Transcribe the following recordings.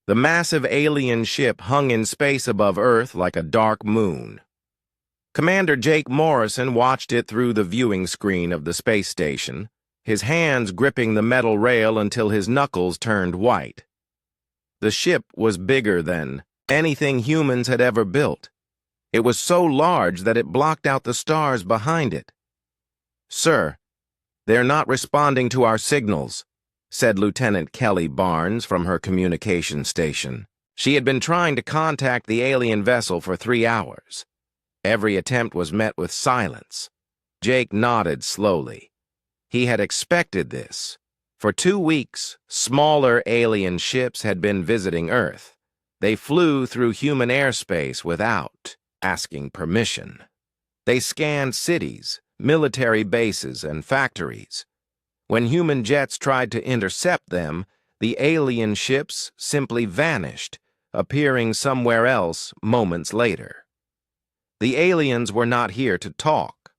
The massive alien ship hung in space above Earth like a dark moon. Commander Jake Morrison watched it through the viewing screen of the space station, his hands gripping the metal rail until his knuckles turned white. The ship was bigger than anything humans had ever built. It was so large that it blocked out the stars behind it. "Sir, they're not responding to our signals," said Lieutenant Kelly Barnes from her communication station. She had been trying to contact the alien vessel for 3 hours. Every attempt was met with silence. Jake nodded slowly. He had expected this. For 2 weeks, smaller alien ships had been visiting Earth. They flew through human airspace without asking permission. They scanned cities, military bases, and factories. When human jets tried to intercept them, the alien ships simply vanished, appearing somewhere else moments later. The aliens were not here to talk.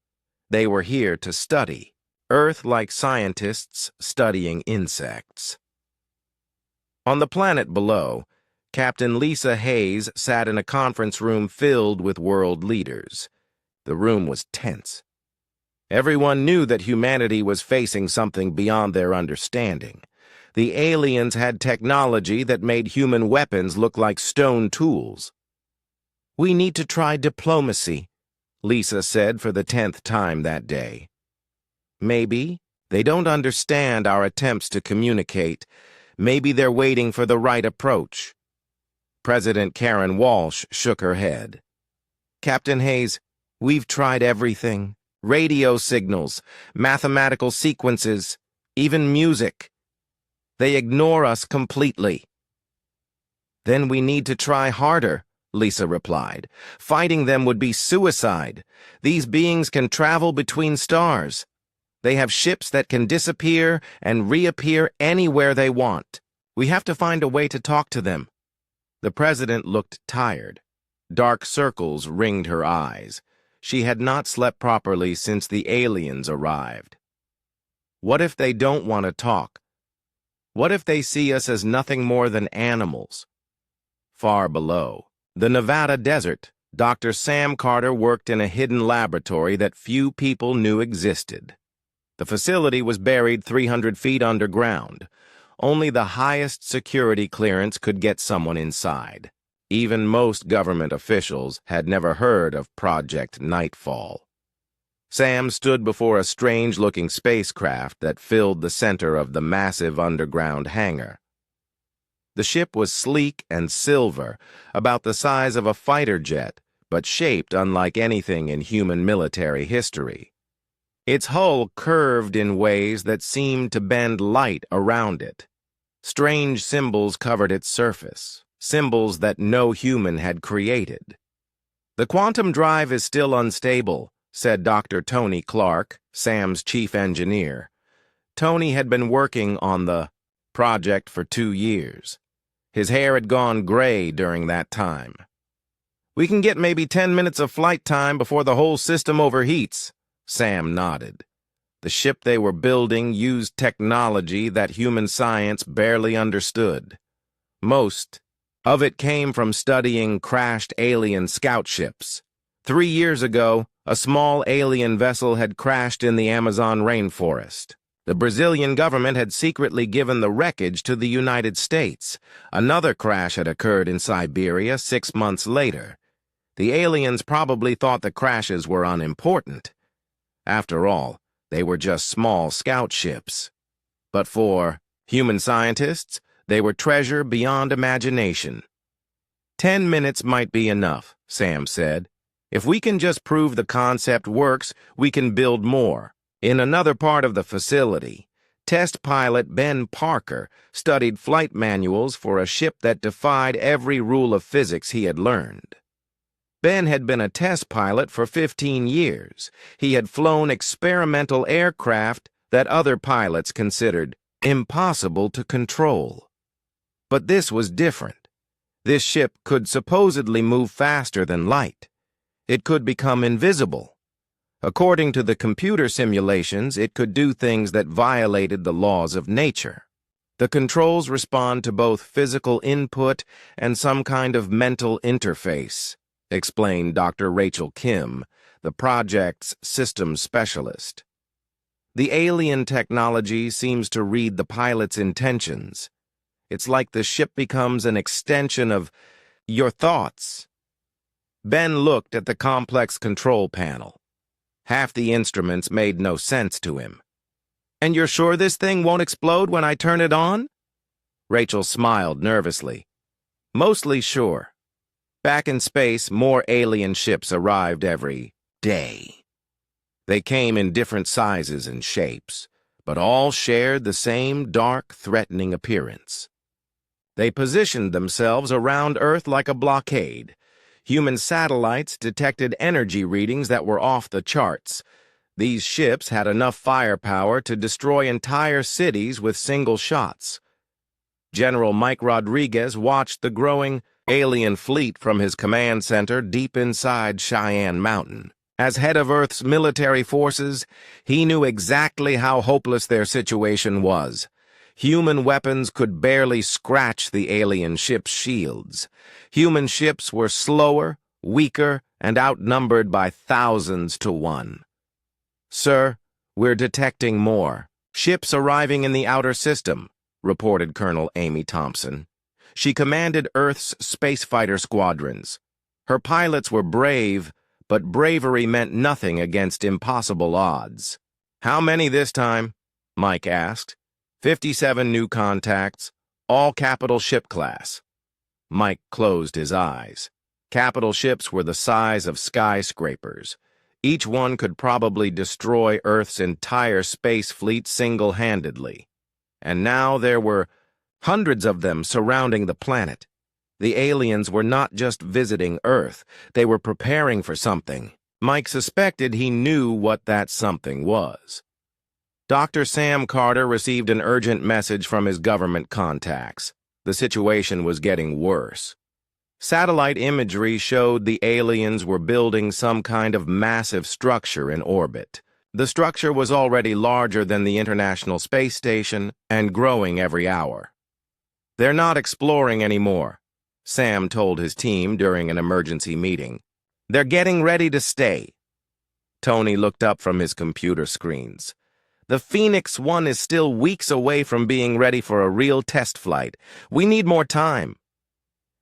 They were here to study, Earth-like scientists studying insects. On the planet below, Captain Lisa Hayes sat in a conference room filled with world leaders. The room was tense. Everyone knew that humanity was facing something beyond their understanding. The aliens had technology that made human weapons look like stone tools. "We need to try diplomacy," Lisa said for the 10th time that day. "Maybe they don't understand our attempts to communicate. Maybe they're waiting for the right approach." President Karen Walsh shook her head. "Captain Hayes, we've tried everything. Radio signals, mathematical sequences, even music. They ignore us completely." "Then we need to try harder," Lisa replied. "Fighting them would be suicide. These beings can travel between stars. They have ships that can disappear and reappear anywhere they want. We have to find a way to talk to them." The president looked tired. Dark circles ringed her eyes. She had not slept properly since the aliens arrived. What if they don't want to talk? What if they see us as nothing more than animals? Far below, the Nevada desert, Dr. Sam Carter worked in a hidden laboratory that few people knew existed. The facility was buried 300 feet underground. Only the highest security clearance could get someone inside. Even most government officials had never heard of Project Nightfall. Sam stood before a strange-looking spacecraft that filled the center of the massive underground hangar. The ship was sleek and silver, about the size of a fighter jet, but shaped unlike anything in human military history. Its hull curved in ways that seemed to bend light around it. Strange symbols covered its surface, symbols that no human had created. "The quantum drive is still unstable," said Dr. Tony Clark, Sam's chief engineer. Tony had been working on the project for 2 years. His hair had gone gray during that time. "We can get maybe 10 minutes of flight time before the whole system overheats," Sam nodded. The ship they were building used technology that human science barely understood. Most of it came from studying crashed alien scout ships. 3 years ago, a small alien vessel had crashed in the Amazon rainforest. The Brazilian government had secretly given the wreckage to the United States. Another crash had occurred in Siberia 6 months later. The aliens probably thought the crashes were unimportant. After all, they were just small scout ships. But for human scientists, they were treasure beyond imagination. 10 minutes might be enough, Sam said. If we can just prove the concept works, we can build more. In another part of the facility, test pilot Ben Parker studied flight manuals for a ship that defied every rule of physics he had learned. Ben had been a test pilot for 15 years. He had flown experimental aircraft that other pilots considered impossible to control. But this was different. This ship could supposedly move faster than light. It could become invisible. According to the computer simulations, it could do things that violated the laws of nature. The controls respond to both physical input and some kind of mental interface, explained Dr. Rachel Kim, the project's systems specialist. The alien technology seems to read the pilot's intentions. It's like the ship becomes an extension of your thoughts. Ben looked at the complex control panel. Half the instruments made no sense to him. "And you're sure this thing won't explode when I turn it on?" Rachel smiled nervously. "Mostly sure. Back in space, more alien ships arrived every day. They came in different sizes and shapes, but all shared the same dark, threatening appearance. They positioned themselves around Earth like a blockade. Human satellites detected energy readings that were off the charts. These ships had enough firepower to destroy entire cities with single shots. General Mike Rodriguez watched the growing alien fleet from his command center deep inside Cheyenne Mountain. As head of Earth's military forces, he knew exactly how hopeless their situation was. Human weapons could barely scratch the alien ships' shields. Human ships were slower, weaker, and outnumbered by thousands to one. "Sir, we're detecting more ships arriving in the outer system," reported Colonel Amy Thompson. She commanded Earth's space fighter squadrons. Her pilots were brave, but bravery meant nothing against impossible odds. "How many this time?" Mike asked. 57 new contacts, all capital ship class." Mike closed his eyes. Capital ships were the size of skyscrapers. Each one could probably destroy Earth's entire space fleet single-handedly. And now there were hundreds of them surrounding the planet. The aliens were not just visiting Earth, they were preparing for something. Mike suspected he knew what that something was. Dr. Sam Carter received an urgent message from his government contacts. The situation was getting worse. Satellite imagery showed the aliens were building some kind of massive structure in orbit. The structure was already larger than the International Space Station and growing every hour. "They're not exploring anymore," Sam told his team during an emergency meeting. "They're getting ready to stay." Tony looked up from his computer screens. "The Phoenix 1 is still weeks away from being ready for a real test flight. We need more time."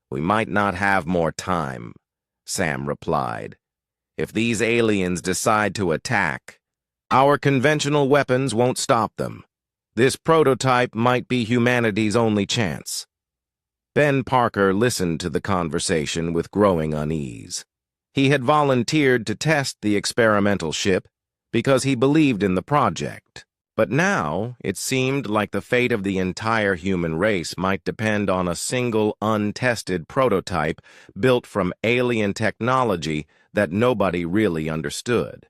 "We might not have more time," Sam replied. "If these aliens decide to attack, our conventional weapons won't stop them. This prototype might be humanity's only chance." Ben Parker listened to the conversation with growing unease. He had volunteered to test the experimental ship because he believed in the project. But now it seemed like the fate of the entire human race might depend on a single untested prototype built from alien technology that nobody really understood.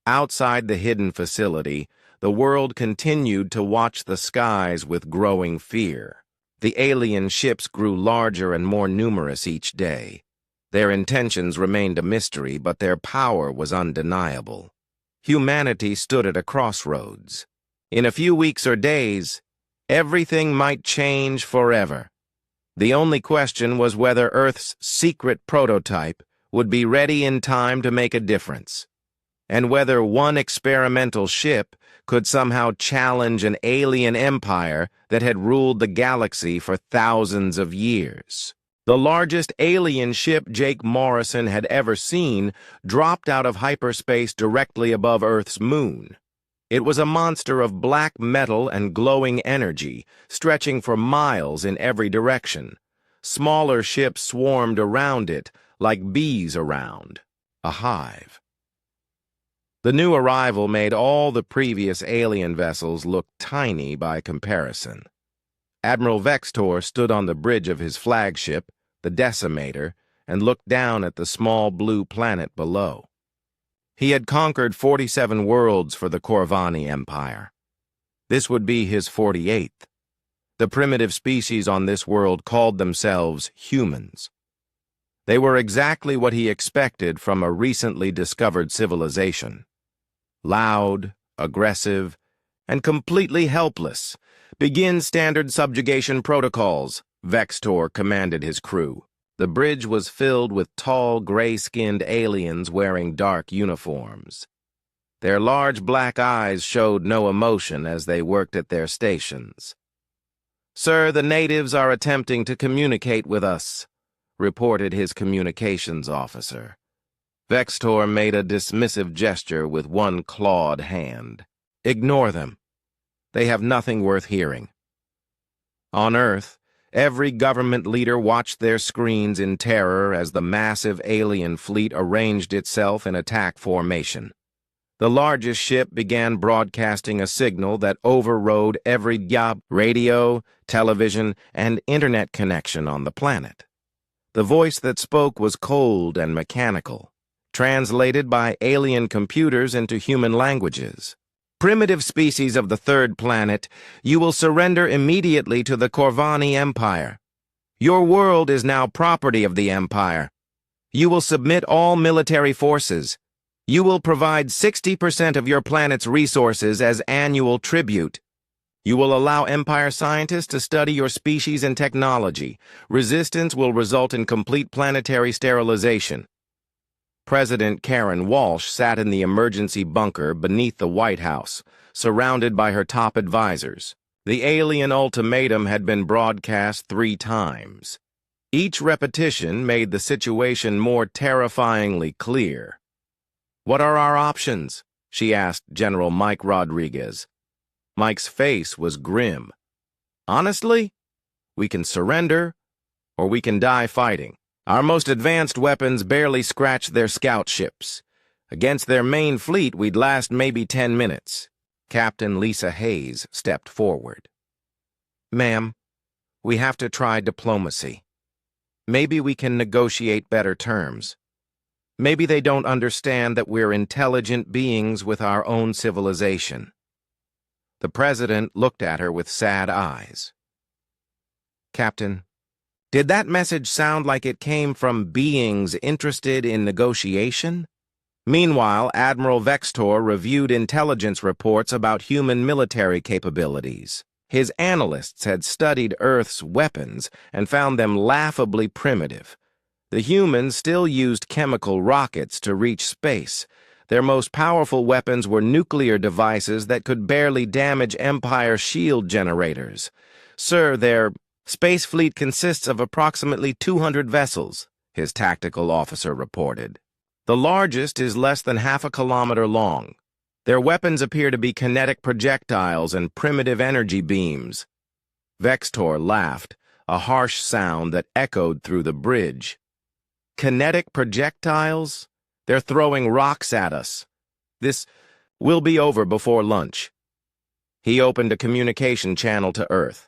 Outside the hidden facility, the world continued to watch the skies with growing fear. The alien ships grew larger and more numerous each day. Their intentions remained a mystery, but their power was undeniable. Humanity stood at a crossroads. In a few weeks or days, everything might change forever. The only question was whether Earth's secret prototype would be ready in time to make a difference, and whether one experimental ship could somehow challenge an alien empire that had ruled the galaxy for thousands of years. The largest alien ship Jake Morrison had ever seen dropped out of hyperspace directly above Earth's moon. It was a monster of black metal and glowing energy, stretching for miles in every direction. Smaller ships swarmed around it, like bees around a hive. The new arrival made all the previous alien vessels look tiny by comparison. Admiral Vextor stood on the bridge of his flagship, the Decimator, and looked down at the small blue planet below. He had conquered 47 worlds for the Corvani Empire. This would be his 48th. The primitive species on this world called themselves humans. They were exactly what he expected from a recently discovered civilization. Loud, aggressive, and completely helpless, Begin standard subjugation protocols, Vextor commanded his crew. The bridge was filled with tall, gray-skinned aliens wearing dark uniforms. Their large black eyes showed no emotion as they worked at their stations. "Sir, the natives are attempting to communicate with us," reported his communications officer. Vextor made a dismissive gesture with one clawed hand. "Ignore them. They have nothing worth hearing." On Earth, every government leader watched their screens in terror as the massive alien fleet arranged itself in attack formation. The largest ship began broadcasting a signal that overrode every radio, television, and internet connection on the planet. The voice that spoke was cold and mechanical, translated by alien computers into human languages. "Primitive species of the third planet, you will surrender immediately to the Corvani Empire. Your world is now property of the Empire. You will submit all military forces. You will provide 60% of your planet's resources as annual tribute. You will allow Empire scientists to study your species and technology. Resistance will result in complete planetary sterilization." President Karen Walsh sat in the emergency bunker beneath the White House, surrounded by her top advisors. The alien ultimatum had been broadcast 3 times. Each repetition made the situation more terrifyingly clear. "What are our options?" she asked General Mike Rodriguez. Mike's face was grim. "Honestly, we can surrender, or we can die fighting. Our most advanced weapons barely scratch their scout ships. Against their main fleet, we'd last maybe 10 minutes. Captain Lisa Hayes stepped forward. "Ma'am, we have to try diplomacy. Maybe we can negotiate better terms. Maybe they don't understand that we're intelligent beings with our own civilization." The president looked at her with sad eyes. "Captain, did that message sound like it came from beings interested in negotiation?" Meanwhile, Admiral Vextor reviewed intelligence reports about human military capabilities. His analysts had studied Earth's weapons and found them laughably primitive. The humans still used chemical rockets to reach space. Their most powerful weapons were nuclear devices that could barely damage Empire shield generators. "Sir, their space fleet consists of approximately 200 vessels," his tactical officer reported. "The largest is less than half a kilometer long. Their weapons appear to be kinetic projectiles and primitive energy beams." Vextor laughed, a harsh sound that echoed through the bridge. "Kinetic projectiles? They're throwing rocks at us. This will be over before lunch." He opened a communication channel to Earth.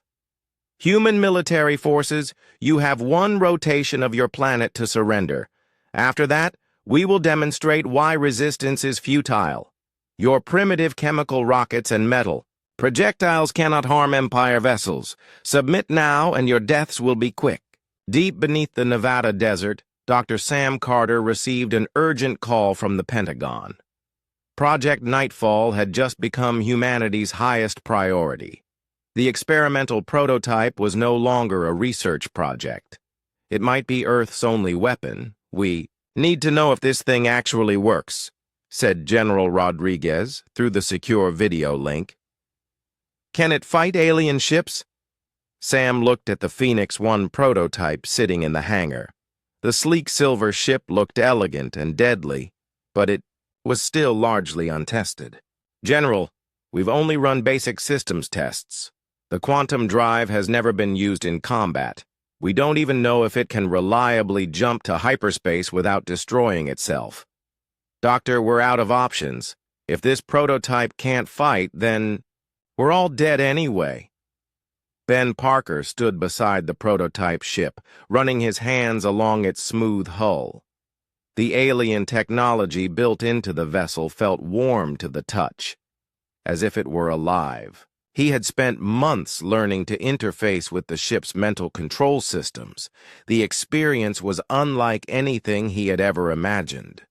"Human military forces, you have 1 rotation of your planet to surrender. After that, we will demonstrate why resistance is futile. Your primitive chemical rockets and metal. Projectiles cannot harm Empire vessels. Submit now and your deaths will be quick." Deep beneath the Nevada desert, Dr. Sam Carter received an urgent call from the Pentagon. Project Nightfall had just become humanity's highest priority. The experimental prototype was no longer a research project. It might be Earth's only weapon. "We need to know if this thing actually works," said General Rodriguez through the secure video link. "Can it fight alien ships?" Sam looked at the Phoenix 1 prototype sitting in the hangar. The sleek silver ship looked elegant and deadly, but it was still largely untested. "General, we've only run basic systems tests. The quantum drive has never been used in combat. We don't even know if it can reliably jump to hyperspace without destroying itself. Doctor, we're out of options. If this prototype can't fight, then we're all dead anyway." Ben Parker stood beside the prototype ship, running his hands along its smooth hull. The alien technology built into the vessel felt warm to the touch, as if it were alive. He had spent months learning to interface with the ship's mental control systems. The experience was unlike anything he had ever imagined.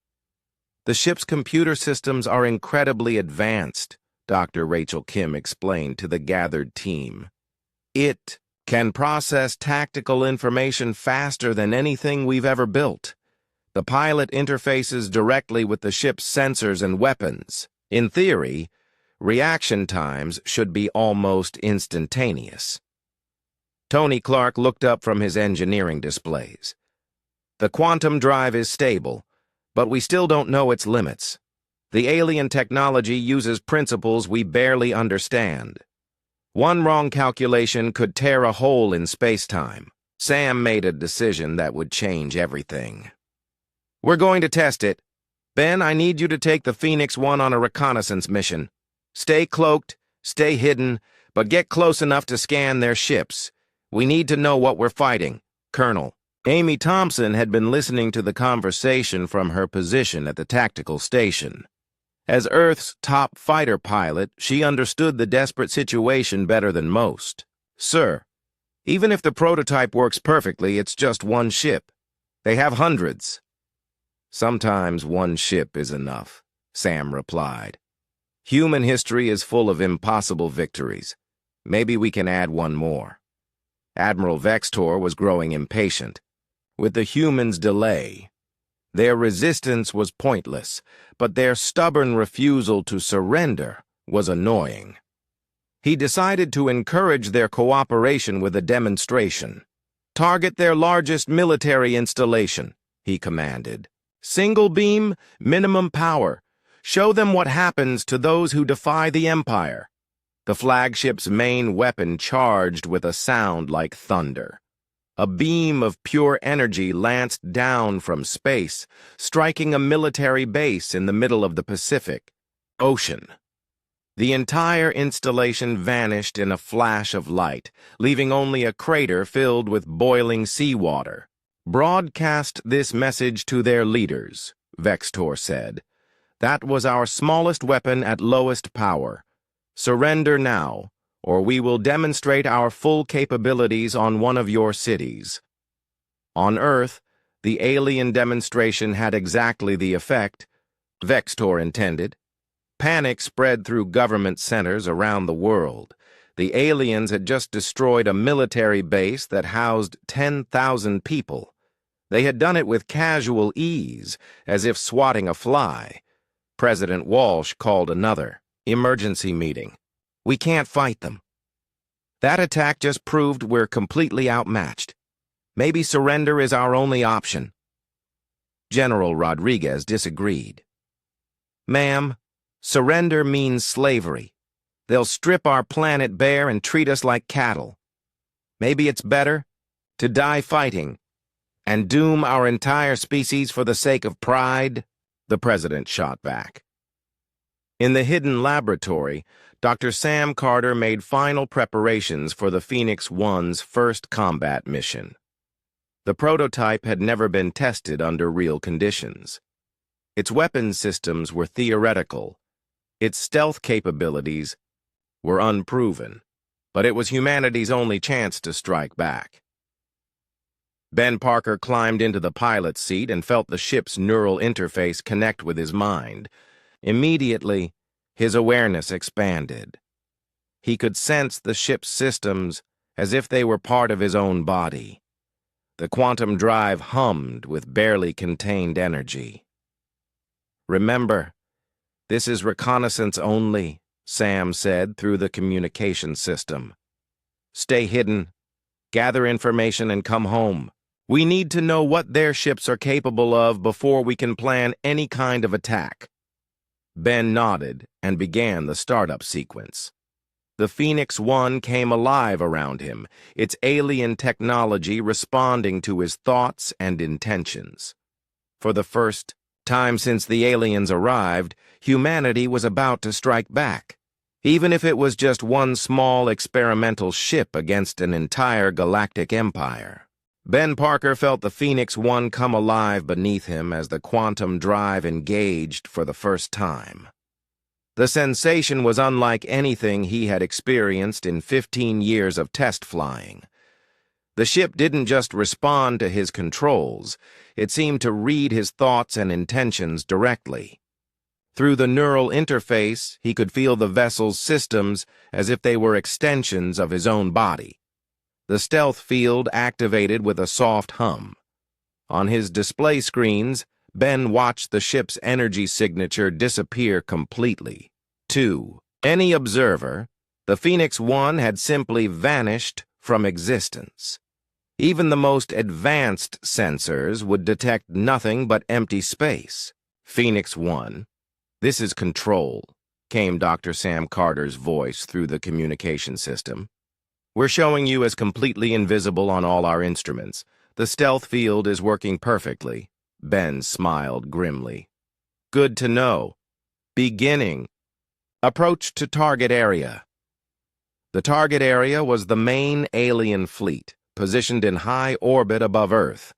"The ship's computer systems are incredibly advanced," Dr. Rachel Kim explained to the gathered team. It can process tactical information faster than anything we've ever built. The pilot interfaces directly with the ship's sensors and weapons. In theory, reaction times should be almost instantaneous. Tony Clark looked up from his engineering displays. The quantum drive is stable, but we still don't know its limits. The alien technology uses principles we barely understand. One wrong calculation could tear a hole in space-time. Sam made a decision that would change everything. We're going to test it. Ben, I need you to take the Phoenix 1 on a reconnaissance mission. Stay cloaked, stay hidden, but get close enough to scan their ships. We need to know what we're fighting, Colonel. Amy Thompson had been listening to the conversation from her position at the tactical station. As Earth's top fighter pilot, she understood the desperate situation better than most. Sir, even if the prototype works perfectly, it's just one ship. They have hundreds. Sometimes one ship is enough, Sam replied. Human history is full of impossible victories. Maybe we can add one more. Admiral Vextor was growing impatient. With the humans' delay, their resistance was pointless, but their stubborn refusal to surrender was annoying. He decided to encourage their cooperation with a demonstration. Target their largest military installation, he commanded. Single beam, minimum power. Show them what happens to those who defy the Empire. The flagship's main weapon charged with a sound like thunder. A beam of pure energy lanced down from space, striking a military base in the middle of the Pacific Ocean. The entire installation vanished in a flash of light, leaving only a crater filled with boiling seawater. Broadcast this message to their leaders, Vextor said. That was our smallest weapon at lowest power. Surrender now, or we will demonstrate our full capabilities on one of your cities. On Earth, the alien demonstration had exactly the effect Vextor intended. Panic spread through government centers around the world. The aliens had just destroyed a military base that housed 10,000 people. They had done it with casual ease, as if swatting a fly. President Walsh called another emergency meeting. We can't fight them. That attack just proved we're completely outmatched. Maybe surrender is our only option. General Rodriguez disagreed. Ma'am, surrender means slavery. They'll strip our planet bare and treat us like cattle. Maybe it's better to die fighting and doom our entire species for the sake of pride, the president shot back. In the hidden laboratory, Dr. Sam Carter made final preparations for the Phoenix 1's first combat mission. The prototype had never been tested under real conditions. Its weapons systems were theoretical. Its stealth capabilities were unproven, but it was humanity's only chance to strike back. Ben Parker climbed into the pilot's seat and felt the ship's neural interface connect with his mind. Immediately, his awareness expanded. He could sense the ship's systems as if they were part of his own body. The quantum drive hummed with barely contained energy. Remember, this is reconnaissance only, Sam said through the communication system. Stay hidden, gather information, and come home. We need to know what their ships are capable of before we can plan any kind of attack. Ben nodded and began the startup sequence. The Phoenix 1 came alive around him, its alien technology responding to his thoughts and intentions. For the first time since the aliens arrived, humanity was about to strike back, even if it was just one small experimental ship against an entire galactic empire. Ben Parker felt the Phoenix 1 come alive beneath him as the quantum drive engaged for the first time. The sensation was unlike anything he had experienced in 15 years of test flying. The ship didn't just respond to his controls, it seemed to read his thoughts and intentions directly. Through the neural interface, he could feel the vessel's systems as if they were extensions of his own body. The stealth field activated with a soft hum. On his display screens, Ben watched the ship's energy signature disappear completely. To any observer, the Phoenix 1 had simply vanished from existence. Even the most advanced sensors would detect nothing but empty space. Phoenix 1. "This is Control," came Dr. Sam Carter's voice through the communication system. "We're showing you as completely invisible on all our instruments. The stealth field is working perfectly." Ben smiled grimly. "Good to know. Beginning. Approach to target area." The target area was the main alien fleet, positioned in high orbit above Earth.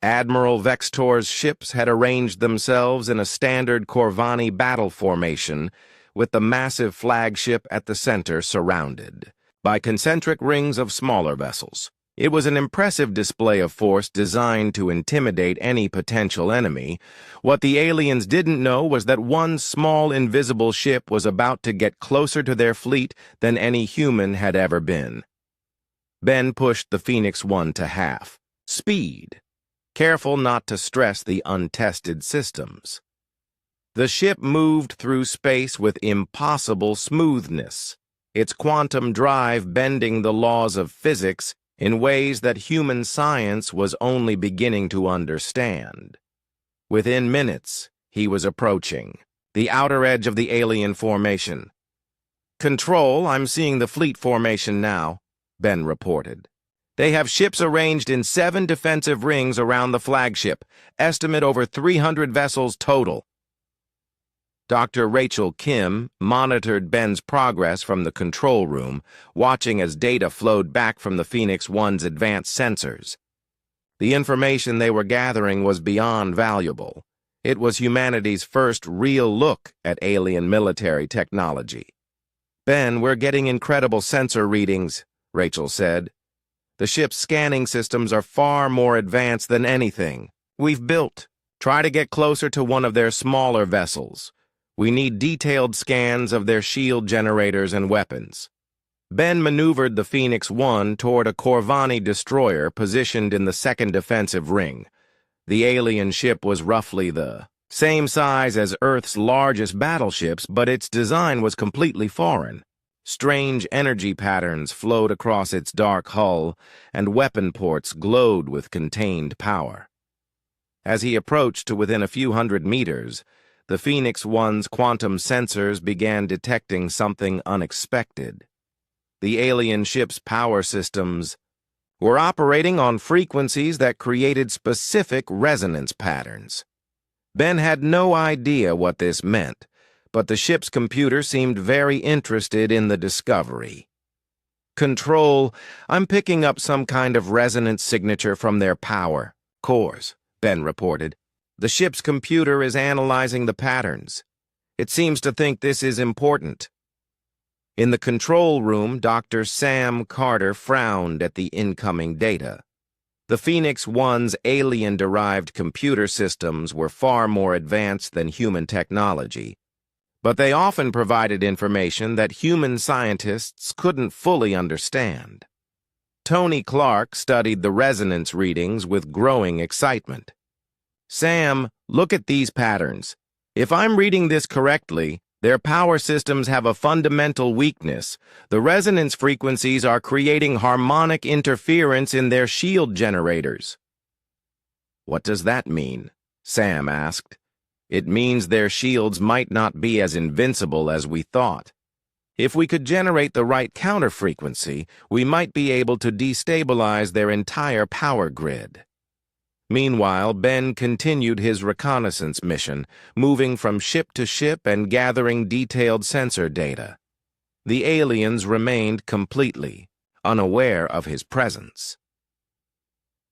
Admiral Vextor's ships had arranged themselves in a standard Corvani battle formation, with the massive flagship at the center surrounded by concentric rings of smaller vessels. It was an impressive display of force designed to intimidate any potential enemy. What the aliens didn't know was that one small invisible ship was about to get closer to their fleet than any human had ever been. Ben pushed the Phoenix 1 to half speed, careful not to stress the untested systems. The ship moved through space with impossible smoothness, its quantum drive bending the laws of physics in ways that human science was only beginning to understand. Within minutes, he was approaching the outer edge of the alien formation. "Control, I'm seeing the fleet formation now," Ben reported. "They have ships arranged in 7 defensive rings around the flagship, estimate over 300 vessels total." Dr. Rachel Kim monitored Ben's progress from the control room, watching as data flowed back from the Phoenix 1's advanced sensors. The information they were gathering was beyond valuable. It was humanity's first real look at alien military technology. "Ben, we're getting incredible sensor readings," Rachel said. "The ship's scanning systems are far more advanced than anything we've built. Try to get closer to one of their smaller vessels. We need detailed scans of their shield generators and weapons." Ben maneuvered the Phoenix 1 toward a Corvani destroyer positioned in the 2nd defensive ring. The alien ship was roughly the same size as Earth's largest battleships, but its design was completely foreign. Strange energy patterns flowed across its dark hull, and weapon ports glowed with contained power. As he approached to within a few hundred meters, the Phoenix 1's quantum sensors began detecting something unexpected. The alien ship's power systems were operating on frequencies that created specific resonance patterns. Ben had no idea what this meant, but the ship's computer seemed very interested in the discovery. "Control, I'm picking up some kind of resonance signature from their power cores," Ben reported. "The ship's computer is analyzing the patterns. It seems to think this is important." In the control room, Dr. Sam Carter frowned at the incoming data. The Phoenix 1's alien-derived computer systems were far more advanced than human technology, but they often provided information that human scientists couldn't fully understand. Tony Clark studied the resonance readings with growing excitement. "Sam, look at these patterns. If I'm reading this correctly, their power systems have a fundamental weakness. The resonance frequencies are creating harmonic interference in their shield generators." "What does that mean?" Sam asked. "It means their shields might not be as invincible as we thought. If we could generate the right counter-frequency, we might be able to destabilize their entire power grid." Meanwhile, Ben continued his reconnaissance mission, moving from ship to ship and gathering detailed sensor data. The aliens remained completely unaware of his presence.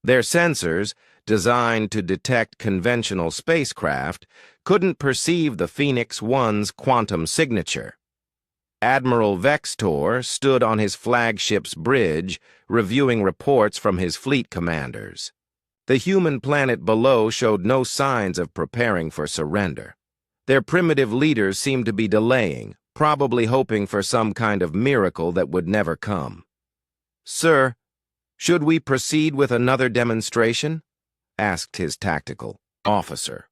Their sensors, designed to detect conventional spacecraft, couldn't perceive the Phoenix 1's quantum signature. Admiral Vextor stood on his flagship's bridge, reviewing reports from his fleet commanders. The human planet below showed no signs of preparing for surrender. Their primitive leaders seemed to be delaying, probably hoping for some kind of miracle that would never come. "Sir, should we proceed with another demonstration?" asked his tactical officer.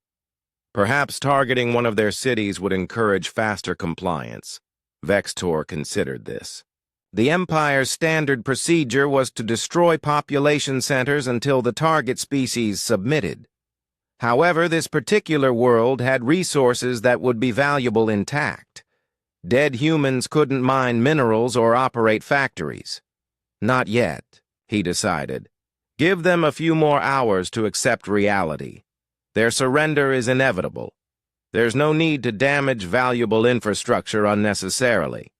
Perhaps targeting one of their cities would encourage faster compliance. Vextor considered this. The Empire's standard procedure was to destroy population centers until the target species submitted. However, this particular world had resources that would be valuable intact. Dead humans couldn't mine minerals or operate factories. Not yet, he decided. Give them a few more hours to accept reality. Their surrender is inevitable. There's no need to damage valuable infrastructure unnecessarily.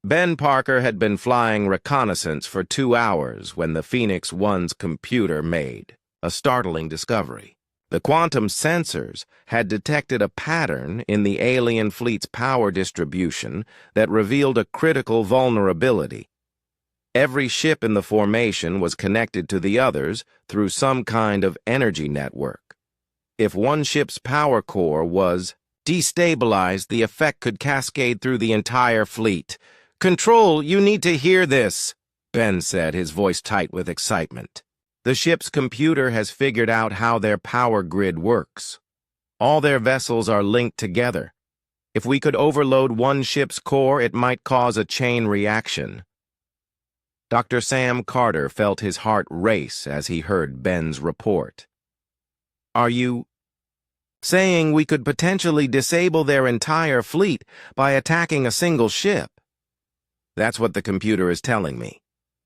Ben Parker had been flying reconnaissance for 2 hours when the Phoenix One's computer made a startling discovery. The quantum sensors had detected a pattern in the alien fleet's power distribution that revealed a critical vulnerability. Every ship in the formation was connected to the others through some kind of energy network. If one ship's power core was destabilized, the effect could cascade through the entire fleet. "Control, you need to hear this," Ben said, his voice tight with excitement. "The ship's computer has figured out how their power grid works. All their vessels are linked together. If we could overload one ship's core, it might cause a chain reaction." Dr. Sam Carter felt his heart race as he heard Ben's report. "Are you saying we could potentially disable their entire fleet by attacking a single ship?" "That's what the computer is telling me.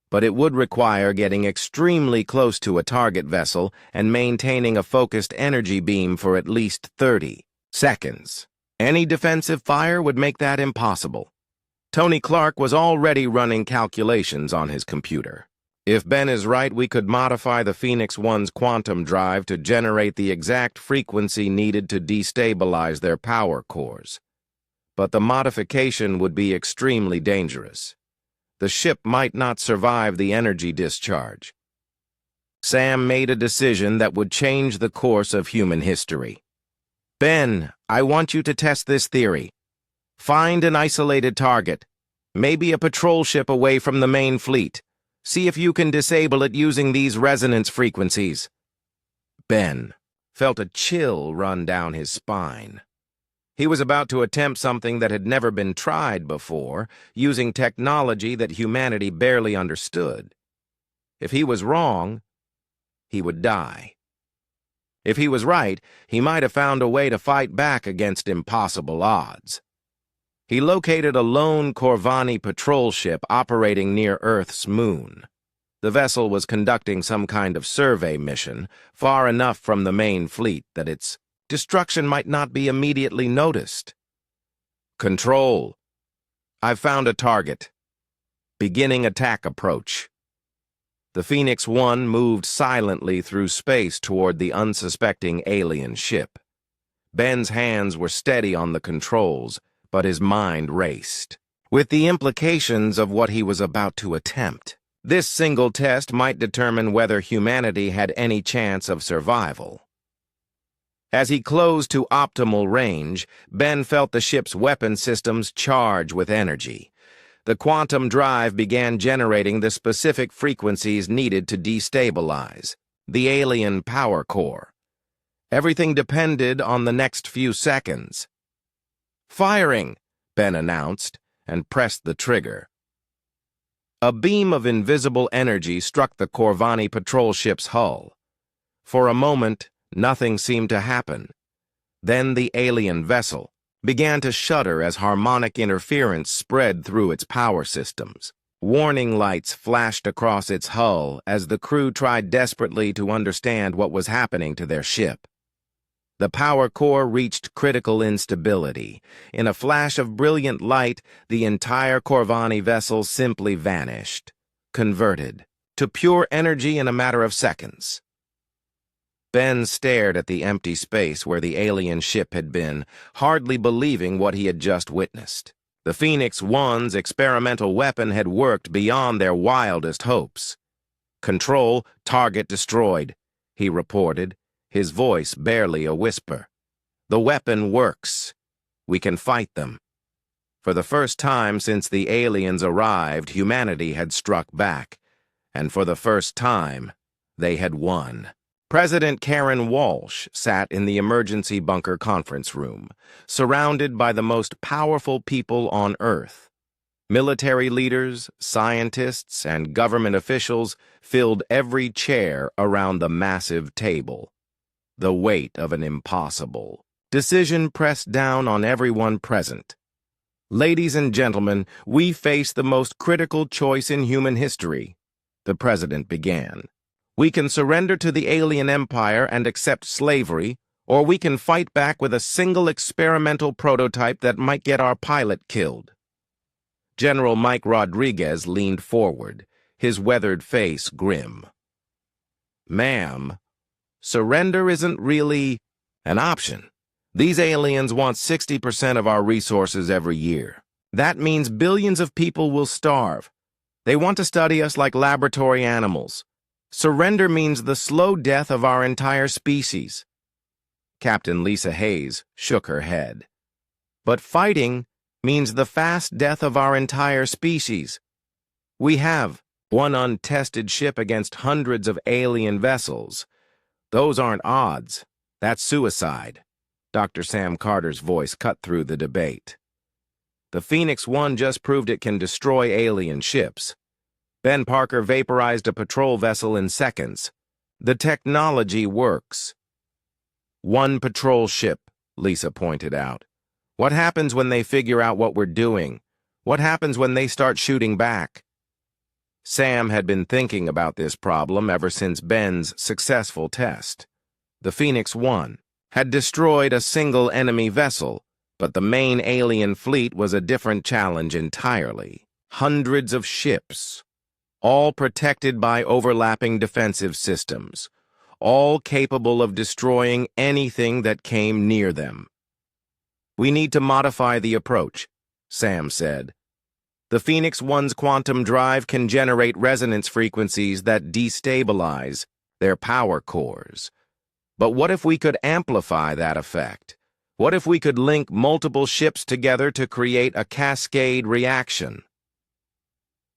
But it would require getting extremely close to a target vessel and maintaining a focused energy beam for at least 30 seconds. Any defensive fire would make that impossible." Tony Clark was already running calculations on his computer. "If Ben is right, we could modify the Phoenix One's quantum drive to generate the exact frequency needed to destabilize their power cores. But the modification would be extremely dangerous. The ship might not survive the energy discharge." Sam made a decision that would change the course of human history. "Ben, I want you to test this theory. Find an isolated target, maybe a patrol ship away from the main fleet. See if you can disable it using these resonance frequencies." Ben felt a chill run down his spine. He was about to attempt something that had never been tried before, using technology that humanity barely understood. If he was wrong, he would die. If he was right, he might have found a way to fight back against impossible odds. He located a lone Corvani patrol ship operating near Earth's moon. The vessel was conducting some kind of survey mission, far enough from the main fleet that its destruction might not be immediately noticed. "Control, I've found a target. Beginning attack approach." The Phoenix One moved silently through space toward the unsuspecting alien ship. Ben's hands were steady on the controls, but his mind raced. With the implications of what he was about to attempt, this single test might determine whether humanity had any chance of survival. As he closed to optimal range, Ben felt the ship's weapon systems charge with energy. The quantum drive began generating the specific frequencies needed to destabilize the alien power core. Everything depended on the next few seconds. "Firing," Ben announced, and pressed the trigger. A beam of invisible energy struck the Corvani patrol ship's hull. For a moment, nothing seemed to happen. Then the alien vessel began to shudder as harmonic interference spread through its power systems. Warning lights flashed across its hull as the crew tried desperately to understand what was happening to their ship. The power core reached critical instability. In a flash of brilliant light, the entire Corvani vessel simply vanished, converted to pure energy in a matter of seconds. Ben stared at the empty space where the alien ship had been, hardly believing what he had just witnessed. The Phoenix One's experimental weapon had worked beyond their wildest hopes. "Control, target destroyed," he reported, his voice barely a whisper. "The weapon works. We can fight them. For the first time since the aliens arrived, humanity had struck back, and for the first time, they had won. President Karen Walsh sat in the emergency bunker conference room, surrounded by the most powerful people on Earth. Military leaders, scientists, and government officials filled every chair around the massive table. The weight of an impossible decision pressed down on everyone present. Ladies and gentlemen, we face the most critical choice in human history, the president began. We can surrender to the alien empire and accept slavery, or we can fight back with a single experimental prototype that might get our pilot killed. General Mike Rodriguez leaned forward, his weathered face grim. Ma'am, surrender isn't really an option. These aliens want 60% of our resources every year. That means billions of people will starve. They want to study us like laboratory animals. Surrender means the slow death of our entire species. Captain Lisa Hayes shook her head. But fighting means the fast death of our entire species. We have one untested ship against hundreds of alien vessels. Those aren't odds. That's suicide. Dr. Sam Carter's voice cut through the debate. The Phoenix 1 just proved it can destroy alien ships. Ben Parker vaporized a patrol vessel in seconds. The technology works. One patrol ship, Lisa pointed out. What happens when they figure out what we're doing? What happens when they start shooting back? Sam had been thinking about this problem ever since Ben's successful test. The Phoenix 1 had destroyed a single enemy vessel, but the main alien fleet was a different challenge entirely. Hundreds of ships, all protected by overlapping defensive systems, all capable of destroying anything that came near them. We need to modify the approach, Sam said. The Phoenix 1's quantum drive can generate resonance frequencies that destabilize their power cores. But what if we could amplify that effect? What if we could link multiple ships together to create a cascade reaction?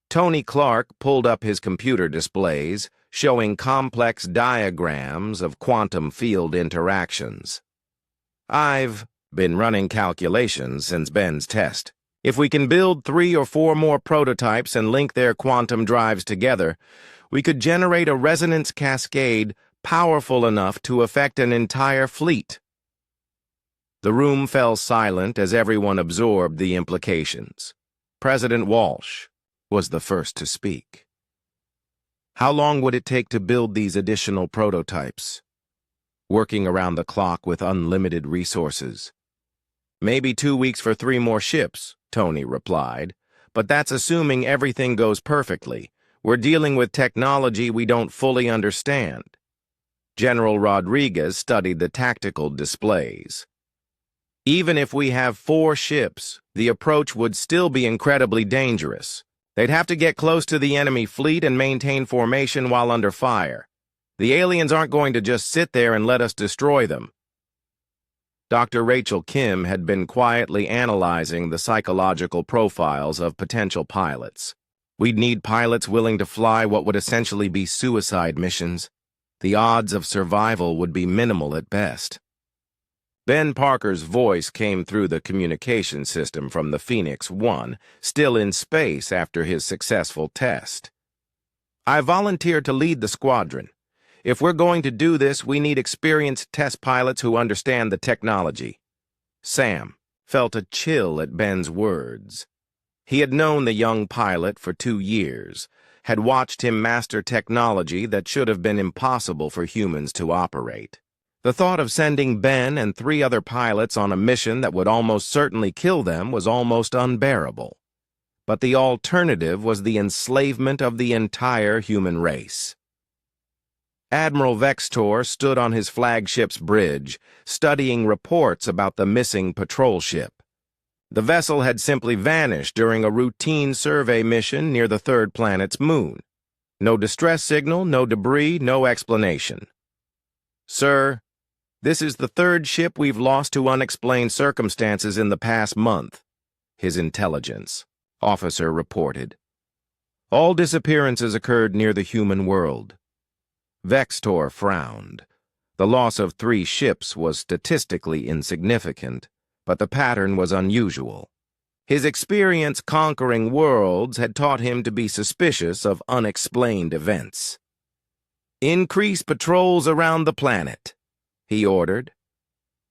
Tony Clark pulled up his computer displays, showing complex diagrams of quantum field interactions. I've been running calculations since Ben's test. If we can build 3 or 4 more prototypes and link their quantum drives together, we could generate a resonance cascade powerful enough to affect an entire fleet. The room fell silent as everyone absorbed the implications. President Walsh was the first to speak. How long would it take to build these additional prototypes? Working around the clock with unlimited resources. Maybe 2 weeks for 3 more ships, Tony replied. But that's assuming everything goes perfectly. We're dealing with technology we don't fully understand. General Rodriguez studied the tactical displays. Even if we have 4 ships, the approach would still be incredibly dangerous. They'd have to get close to the enemy fleet and maintain formation while under fire. The aliens aren't going to just sit there and let us destroy them. Dr. Rachel Kim had been quietly analyzing the psychological profiles of potential pilots. We'd need pilots willing to fly what would essentially be suicide missions. The odds of survival would be minimal at best. Ben Parker's voice came through the communication system from the Phoenix 1, still in space after his successful test. I volunteered to lead the squadron. If we're going to do this, we need experienced test pilots who understand the technology. Sam felt a chill at Ben's words. He had known the young pilot for 2 years, had watched him master technology that should have been impossible for humans to operate. The thought of sending Ben and 3 other pilots on a mission that would almost certainly kill them was almost unbearable. But the alternative was the enslavement of the entire human race. Admiral Vextor stood on his flagship's bridge, studying reports about the missing patrol ship. The vessel had simply vanished during a routine survey mission near the 3rd planet's moon. No distress signal, no debris, no explanation. Sir, This is the third ship we've lost to unexplained circumstances in the past month, his intelligence officer reported. All disappearances occurred near the human world. Vextor frowned. The loss of 3 ships was statistically insignificant, but the pattern was unusual. His experience conquering worlds had taught him to be suspicious of unexplained events. "Increase patrols around the planet," he ordered,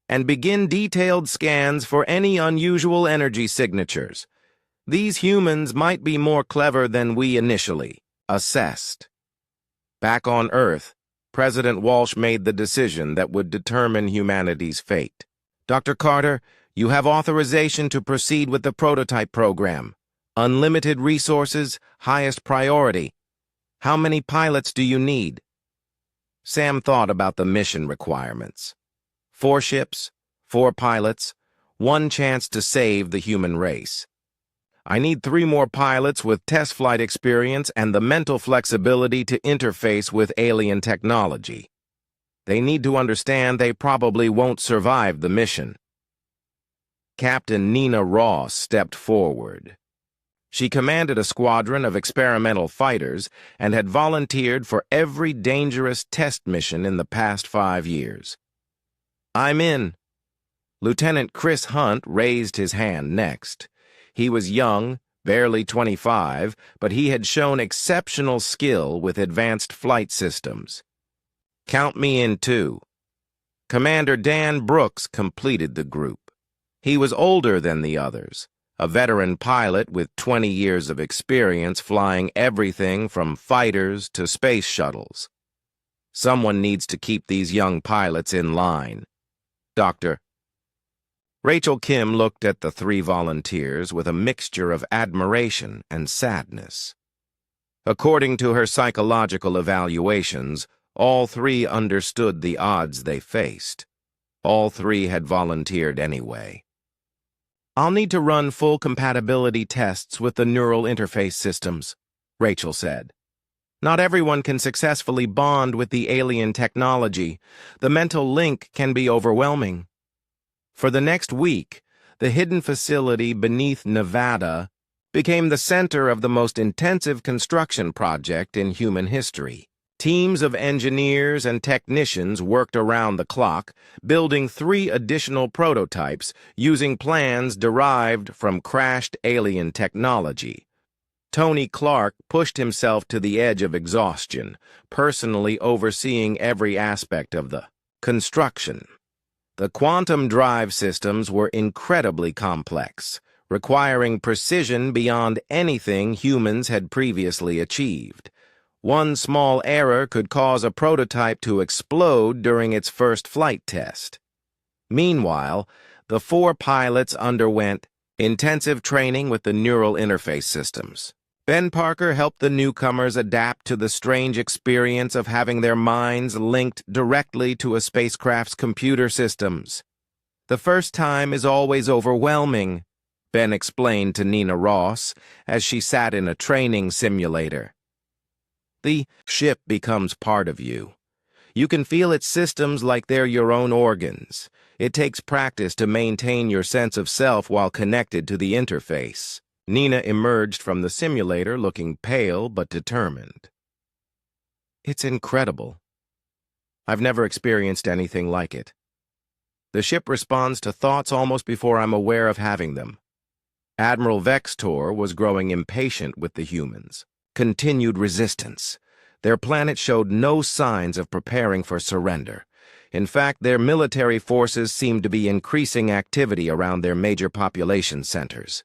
"and begin detailed scans for any unusual energy signatures. These humans might be more clever than we initially assessed." Back on Earth, President Walsh made the decision that would determine humanity's fate. "Dr. Carter, you have authorization to proceed with the prototype program. Unlimited resources, highest priority. How many pilots do you need?" Sam thought about the mission requirements. 4 ships, 4 pilots, 1 chance to save the human race. "I need 3 more pilots with test flight experience and the mental flexibility to interface with alien technology. They need to understand they probably won't survive the mission." Captain Nina Ross stepped forward. She commanded a squadron of experimental fighters and had volunteered for every dangerous test mission in the past 5 years. "I'm in." Lieutenant Chris Hunt raised his hand next. He was young, barely 25, but he had shown exceptional skill with advanced flight systems. "Count me in too." Commander Dan Brooks completed the group. He was older than the others, a veteran pilot with 20 years of experience flying everything from fighters to space shuttles. Someone needs to keep these young pilots in line. "Doctor." Rachel Kim looked at the 3 volunteers with a mixture of admiration and sadness. According to her psychological evaluations, all 3 understood the odds they faced. All 3 had volunteered anyway. "I'll need to run full compatibility tests with the neural interface systems," Rachel said. "Not everyone can successfully bond with the alien technology. The mental link can be overwhelming." For the next week, the hidden facility beneath Nevada became the center of the most intensive construction project in human history. Teams of engineers and technicians worked around the clock, building 3 additional prototypes using plans derived from crashed alien technology. Tony Clark pushed himself to the edge of exhaustion, personally overseeing every aspect of the construction. The quantum drive systems were incredibly complex, requiring precision beyond anything humans had previously achieved. One small error could cause a prototype to explode during its first flight test. Meanwhile, the 4 pilots underwent intensive training with the neural interface systems. Ben Parker helped the newcomers adapt to the strange experience of having their minds linked directly to a spacecraft's computer systems. "The first time is always overwhelming," Ben explained to Nina Ross as she sat in a training simulator. "The ship becomes part of you. You can feel its systems like they're your own organs. It takes practice to maintain your sense of self while connected to the interface." Nina emerged from the simulator looking pale but determined. "It's incredible. I've never experienced anything like it. The ship responds to thoughts almost before I'm aware of having them." Admiral Vextor was growing impatient with the humans. Continued resistance. Their planet showed no signs of preparing for surrender. In fact, their military forces seemed to be increasing activity around their major population centers.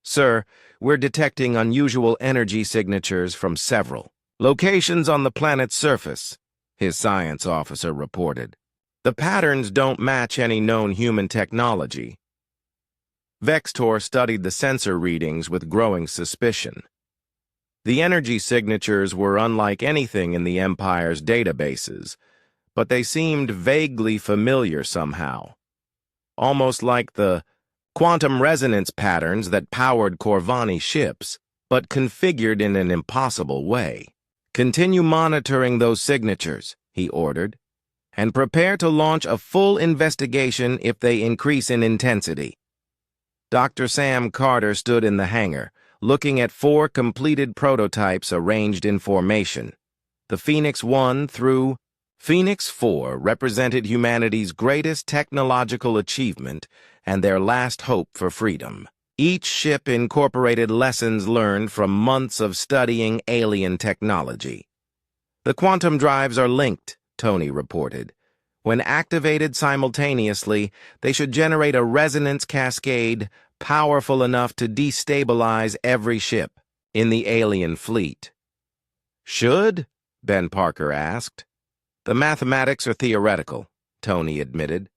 "Sir, we're detecting unusual energy signatures from several locations on the planet's surface," his science officer reported. "The patterns don't match any known human technology." Vextor studied the sensor readings with growing suspicion. The energy signatures were unlike anything in the Empire's databases, but they seemed vaguely familiar somehow. Almost like the quantum resonance patterns that powered Corvani ships, but configured in an impossible way. "Continue monitoring those signatures," he ordered, and prepare to launch a full investigation if they increase in intensity. Dr. Sam Carter stood in the hangar, looking at 4 completed prototypes arranged in formation. The Phoenix 1 through Phoenix 4 represented humanity's greatest technological achievement and their last hope for freedom. Each ship incorporated lessons learned from months of studying alien technology. The quantum drives are linked, Tony reported. When activated simultaneously, they should generate a resonance cascade powerful enough to destabilize every ship in the alien fleet. Should? Ben Parker asked. The mathematics are theoretical, Tony admitted.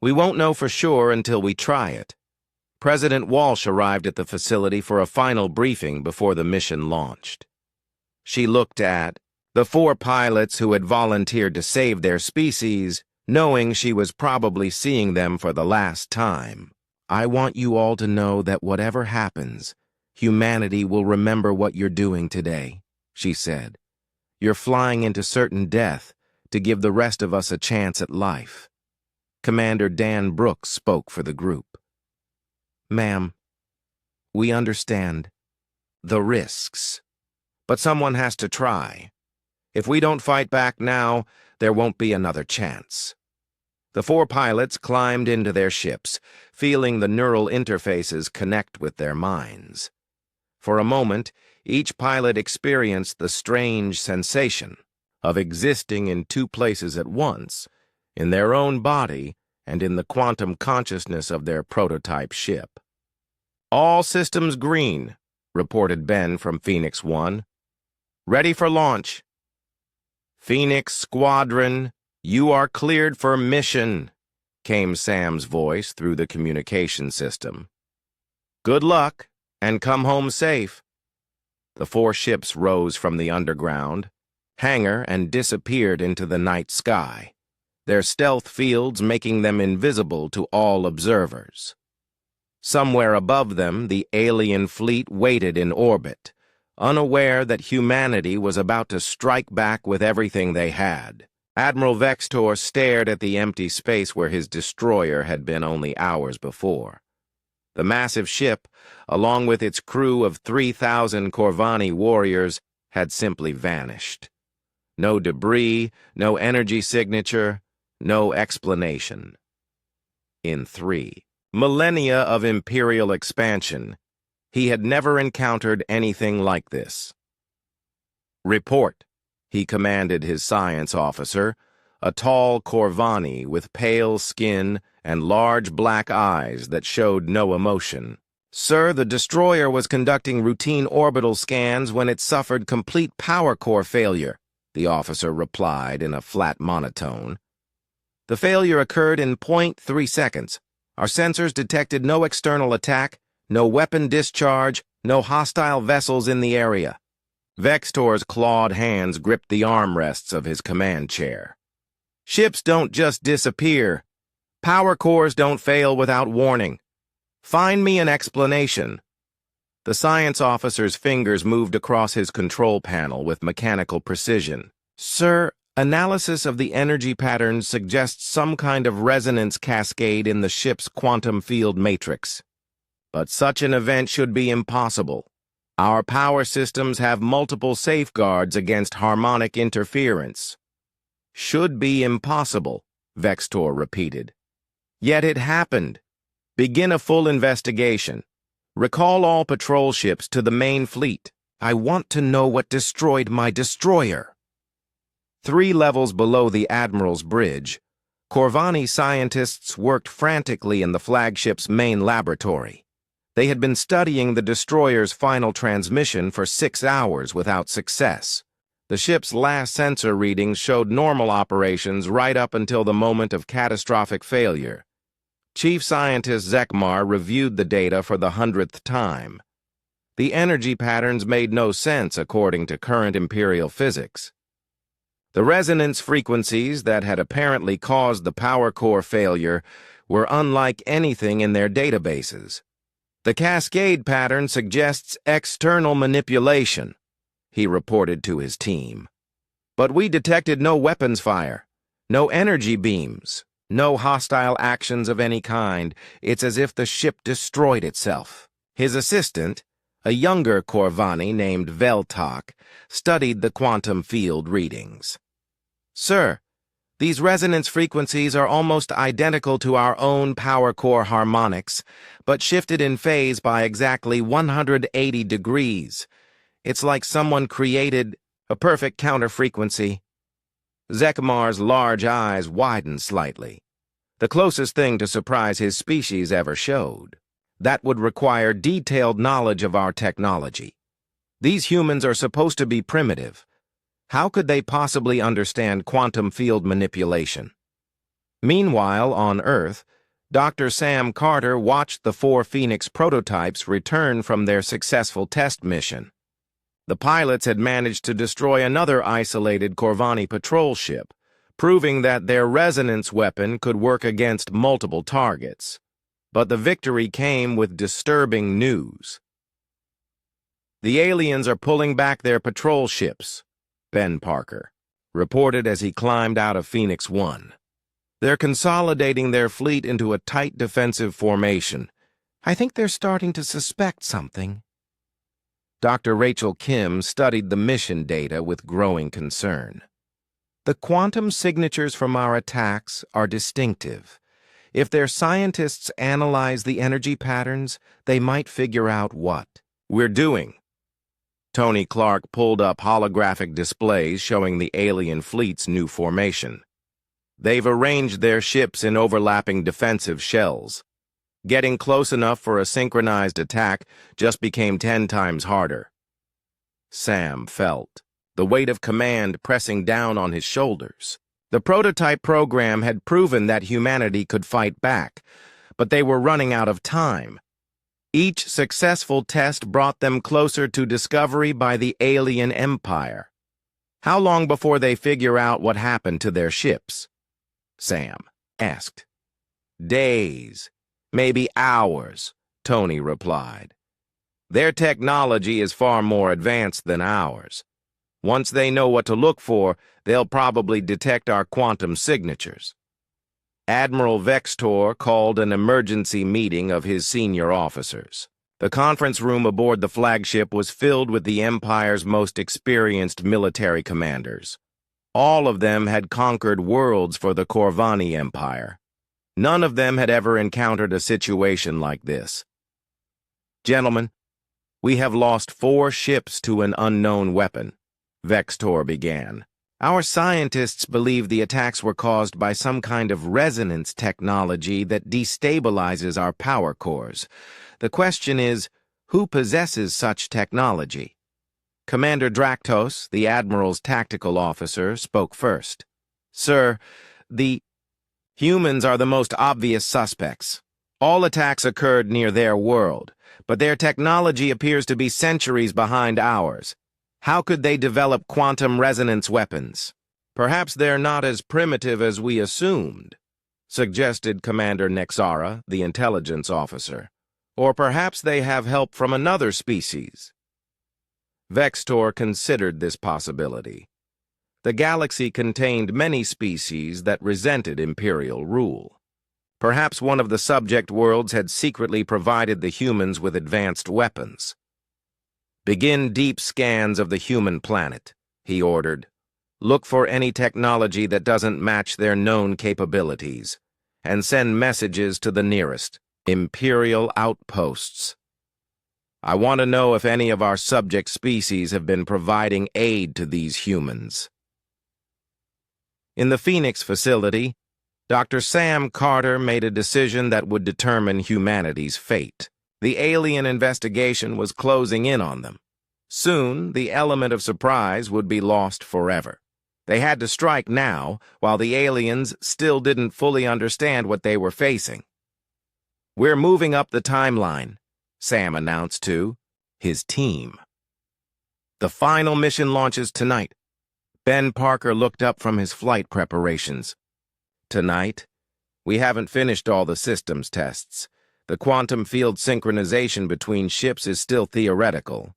We won't know for sure until we try it. President Walsh arrived at the facility for a final briefing before the mission launched. She looked at the 4 pilots who had volunteered to save their species, knowing she was probably seeing them for the last time. I want you all to know that whatever happens, humanity will remember what you're doing today, she said. You're flying into certain death to give the rest of us a chance at life. Commander Dan Brooks spoke for the group. Ma'am, we understand the risks, but someone has to try. If we don't fight back now, there won't be another chance. The 4 pilots climbed into their ships, feeling the neural interfaces connect with their minds. For a moment, each pilot experienced the strange sensation of existing in 2 places at once, in their own body and in the quantum consciousness of their prototype ship. All systems green, reported Ben from Phoenix 1. Ready for launch. Phoenix Squadron, you are cleared for mission, came Sam's voice through the communication system. Good luck, and come home safe. The 4 ships rose from the underground hangar and disappeared into the night sky, their stealth fields making them invisible to all observers. Somewhere above them, the alien fleet waited in orbit, unaware that humanity was about to strike back with everything they had. Admiral Vextor stared at the empty space where his destroyer had been only hours before. The massive ship, along with its crew of 3,000 Corvani warriors, had simply vanished. No debris, no energy signature, no explanation. In 3 millennia of imperial expansion, he had never encountered anything like this. Report, he commanded his science officer, a tall Corvani with pale skin and large black eyes that showed no emotion. Sir, the destroyer was conducting routine orbital scans when it suffered complete power core failure, the officer replied in a flat monotone. The failure occurred in 0.3 seconds. Our sensors detected no external attack, no weapon discharge, no hostile vessels in the area. Vextor's clawed hands gripped the armrests of his command chair. Ships don't just disappear. Power cores don't fail without warning. Find me an explanation. The science officer's fingers moved across his control panel with mechanical precision. Sir, analysis of the energy patterns suggests some kind of resonance cascade in the ship's quantum field matrix. But such an event should be impossible. Our power systems have multiple safeguards against harmonic interference. Should be impossible, Vextor repeated. Yet it happened. Begin a full investigation. Recall all patrol ships to the main fleet. I want to know what destroyed my destroyer. 3 levels below the Admiral's bridge, Corvani scientists worked frantically in the flagship's main laboratory. They had been studying the destroyer's final transmission for 6 hours without success. The ship's last sensor readings showed normal operations right up until the moment of catastrophic failure. Chief Scientist Zekmar reviewed the data for the 100th time. The energy patterns made no sense according to current Imperial physics. The resonance frequencies that had apparently caused the power core failure were unlike anything in their databases. The cascade pattern suggests external manipulation, he reported to his team. But we detected no weapons fire. No energy beams, no hostile actions of any kind. It's as if the ship destroyed itself. His assistant, a younger Corvani named Veltok, studied the quantum field readings. "Sir, these resonance frequencies are almost identical to our own power core harmonics, but shifted in phase by exactly 180 degrees. It's like someone created a perfect counter-frequency." Zekmar's large eyes widened slightly. The closest thing to surprise his species ever showed. That would require detailed knowledge of our technology. These humans are supposed to be primitive. How could they possibly understand quantum field manipulation? Meanwhile, on Earth, Dr. Sam Carter watched the 4 Phoenix prototypes return from their successful test mission. The pilots had managed to destroy another isolated Corvani patrol ship, proving that their resonance weapon could work against multiple targets. But the victory came with disturbing news. "The aliens are pulling back their patrol ships," Ben Parker reported as he climbed out of Phoenix 1. "They're consolidating their fleet into a tight defensive formation. I think they're starting to suspect something." Dr. Rachel Kim studied the mission data with growing concern. "The quantum signatures from our attacks are distinctive. If their scientists analyze the energy patterns, they might figure out what we're doing." Tony Clark pulled up holographic displays showing the alien fleet's new formation. "They've arranged their ships in overlapping defensive shells. Getting close enough for a synchronized attack just became 10 times harder." Sam felt the weight of command pressing down on his shoulders. The prototype program had proven that humanity could fight back, but they were running out of time. Each successful test brought them closer to discovery by the alien empire. "How long before they figure out what happened to their ships?" Sam asked. "Days, maybe hours," Tony replied. "Their technology is far more advanced than ours. Once they know what to look for, they'll probably detect our quantum signatures." Admiral Vextor called an emergency meeting of his senior officers. The conference room aboard the flagship was filled with the Empire's most experienced military commanders. All of them had conquered worlds for the Corvani Empire. None of them had ever encountered a situation like this. "Gentlemen, we have lost 4 ships to an unknown weapon," Vextor began. "Our scientists believe the attacks were caused by some kind of resonance technology that destabilizes our power cores. The question is, who possesses such technology?" Commander Draktos, the Admiral's tactical officer, spoke first. "Sir, the humans are the most obvious suspects. All attacks occurred near their world, but their technology appears to be centuries behind ours. How could they develop quantum resonance weapons?" "Perhaps they're not as primitive as we assumed," suggested Commander Nexara, the intelligence officer. "Or perhaps they have help from another species." Vextor considered this possibility. The galaxy contained many species that resented imperial rule. Perhaps one of the subject worlds had secretly provided the humans with advanced weapons. "Begin deep scans of the human planet," he ordered. "Look for any technology that doesn't match their known capabilities, and send messages to the nearest Imperial outposts. I want to know if any of our subject species have been providing aid to these humans." In the Phoenix facility, Dr. Sam Carter made a decision that would determine humanity's fate. The alien investigation was closing in on them. Soon, the element of surprise would be lost forever. They had to strike now, while the aliens still didn't fully understand what they were facing. "We're moving up the timeline," Sam announced to his team. "The final mission launches tonight." Ben Parker looked up from his flight preparations. "Tonight? We haven't finished all the systems tests. The quantum field synchronization between ships is still theoretical."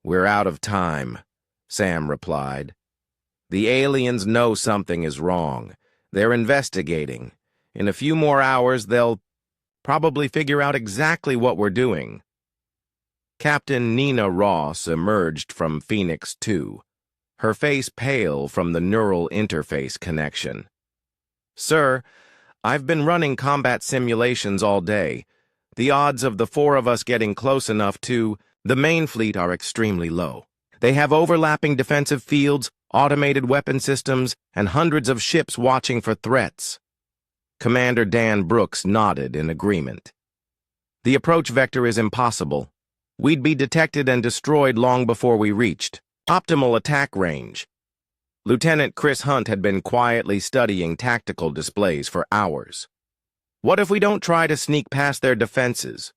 "We're out of time," Sam replied. The aliens know something is wrong. They're investigating. In a few more hours, they'll probably figure out exactly what we're doing. Captain Nina Ross emerged from Phoenix 2, her face pale from the neural interface connection. "Sir, I've been running combat simulations all day. The odds of the four of us getting close enough to the main fleet are extremely low. They have overlapping defensive fields, automated weapon systems, and hundreds of ships watching for threats." Commander Dan Brooks nodded in agreement. "The approach vector is impossible. We'd be detected and destroyed long before we reached optimal attack range." Lieutenant Chris Hunt had been quietly studying tactical displays for hours. "What if we don't try to sneak past their defenses?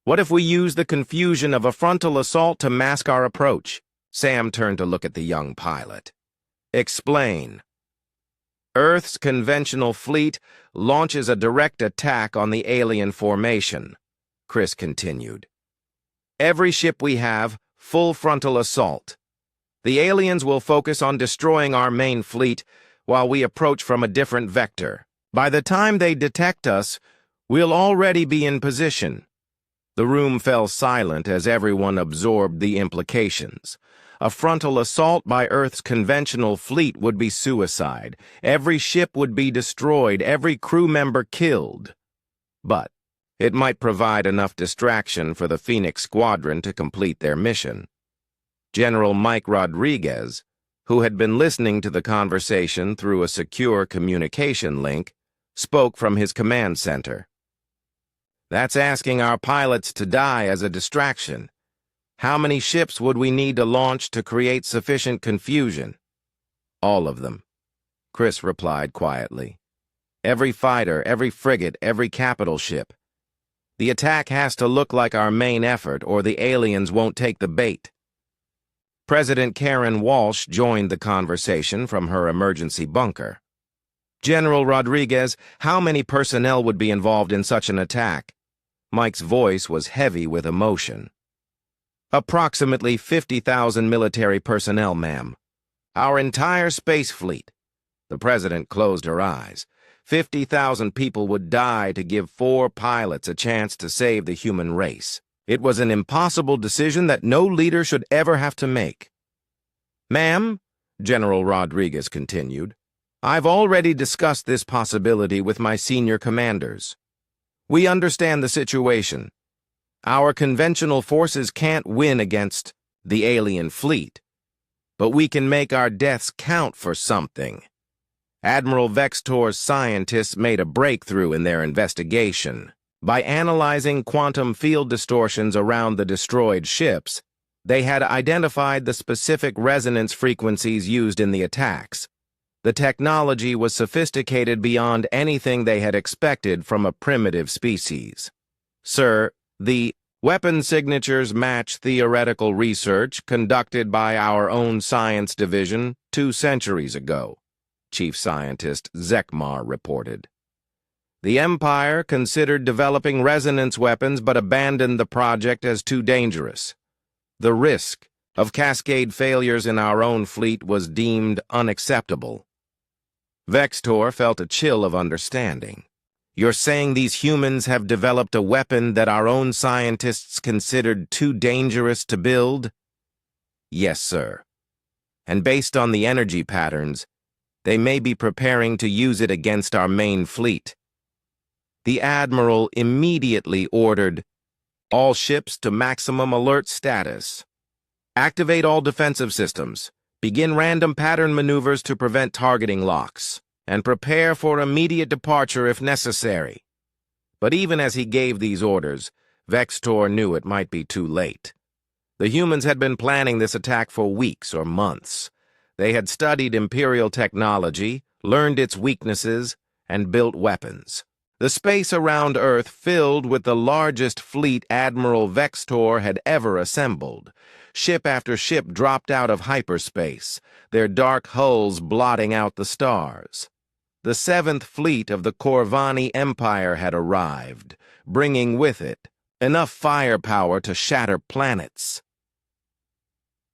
What if we use the confusion of a frontal assault to mask our approach?" Sam turned to look at the young pilot. "Explain." "Earth's conventional fleet launches a direct attack on the alien formation," Chris continued. "Every ship we have, full frontal assault. The aliens will focus on destroying our main fleet while we approach from a different vector. By the time they detect us, we'll already be in position." The room fell silent as everyone absorbed the implications. A frontal assault by Earth's conventional fleet would be suicide. Every ship would be destroyed, every crew member killed. But it might provide enough distraction for the Phoenix Squadron to complete their mission. General Mike Rodriguez, who had been listening to the conversation through a secure communication link, spoke from his command center. "That's asking our pilots to die as a distraction. How many ships would we need to launch to create sufficient confusion?" "All of them," Chris replied quietly. "Every fighter, every frigate, every capital ship. The attack has to look like our main effort, or the aliens won't take the bait." President Karen Walsh joined the conversation from her emergency bunker. "General Rodriguez, how many personnel would be involved in such an attack?" Mike's voice was heavy with emotion. "Approximately 50,000 military personnel, ma'am. Our entire space fleet." The president closed her eyes. 50,000 people would die to give 4 pilots a chance to save the human race. It was an impossible decision that no leader should ever have to make. "Ma'am," General Rodriguez continued, "I've already discussed this possibility with my senior commanders. We understand the situation. Our conventional forces can't win against the alien fleet, but we can make our deaths count for something. Admiral Vextor's scientists made a breakthrough in their investigation. By analyzing quantum field distortions around the destroyed ships, they had identified the specific resonance frequencies used in the attacks. The technology was sophisticated beyond anything they had expected from a primitive species. Sir, the weapon signatures match theoretical research conducted by our own science division 2 centuries ago," Chief Scientist Zekmar reported. "The Empire considered developing resonance weapons but abandoned the project as too dangerous. The risk of cascade failures in our own fleet was deemed unacceptable." Vextor felt a chill of understanding. "You're saying these humans have developed a weapon that our own scientists considered too dangerous to build?" "Yes, sir. And based on the energy patterns, they may be preparing to use it against our main fleet." The Admiral immediately ordered all ships to maximum alert status. Activate all defensive systems. Begin random pattern maneuvers to prevent targeting locks. And prepare for immediate departure if necessary. But even as he gave these orders, Vextor knew it might be too late. The humans had been planning this attack for weeks or months. They had studied Imperial technology, learned its weaknesses, and built weapons. The space around Earth filled with the largest fleet Admiral Vextor had ever assembled. Ship after ship dropped out of hyperspace, their dark hulls blotting out the stars. The 7th Fleet of the Corvani Empire had arrived, bringing with it enough firepower to shatter planets.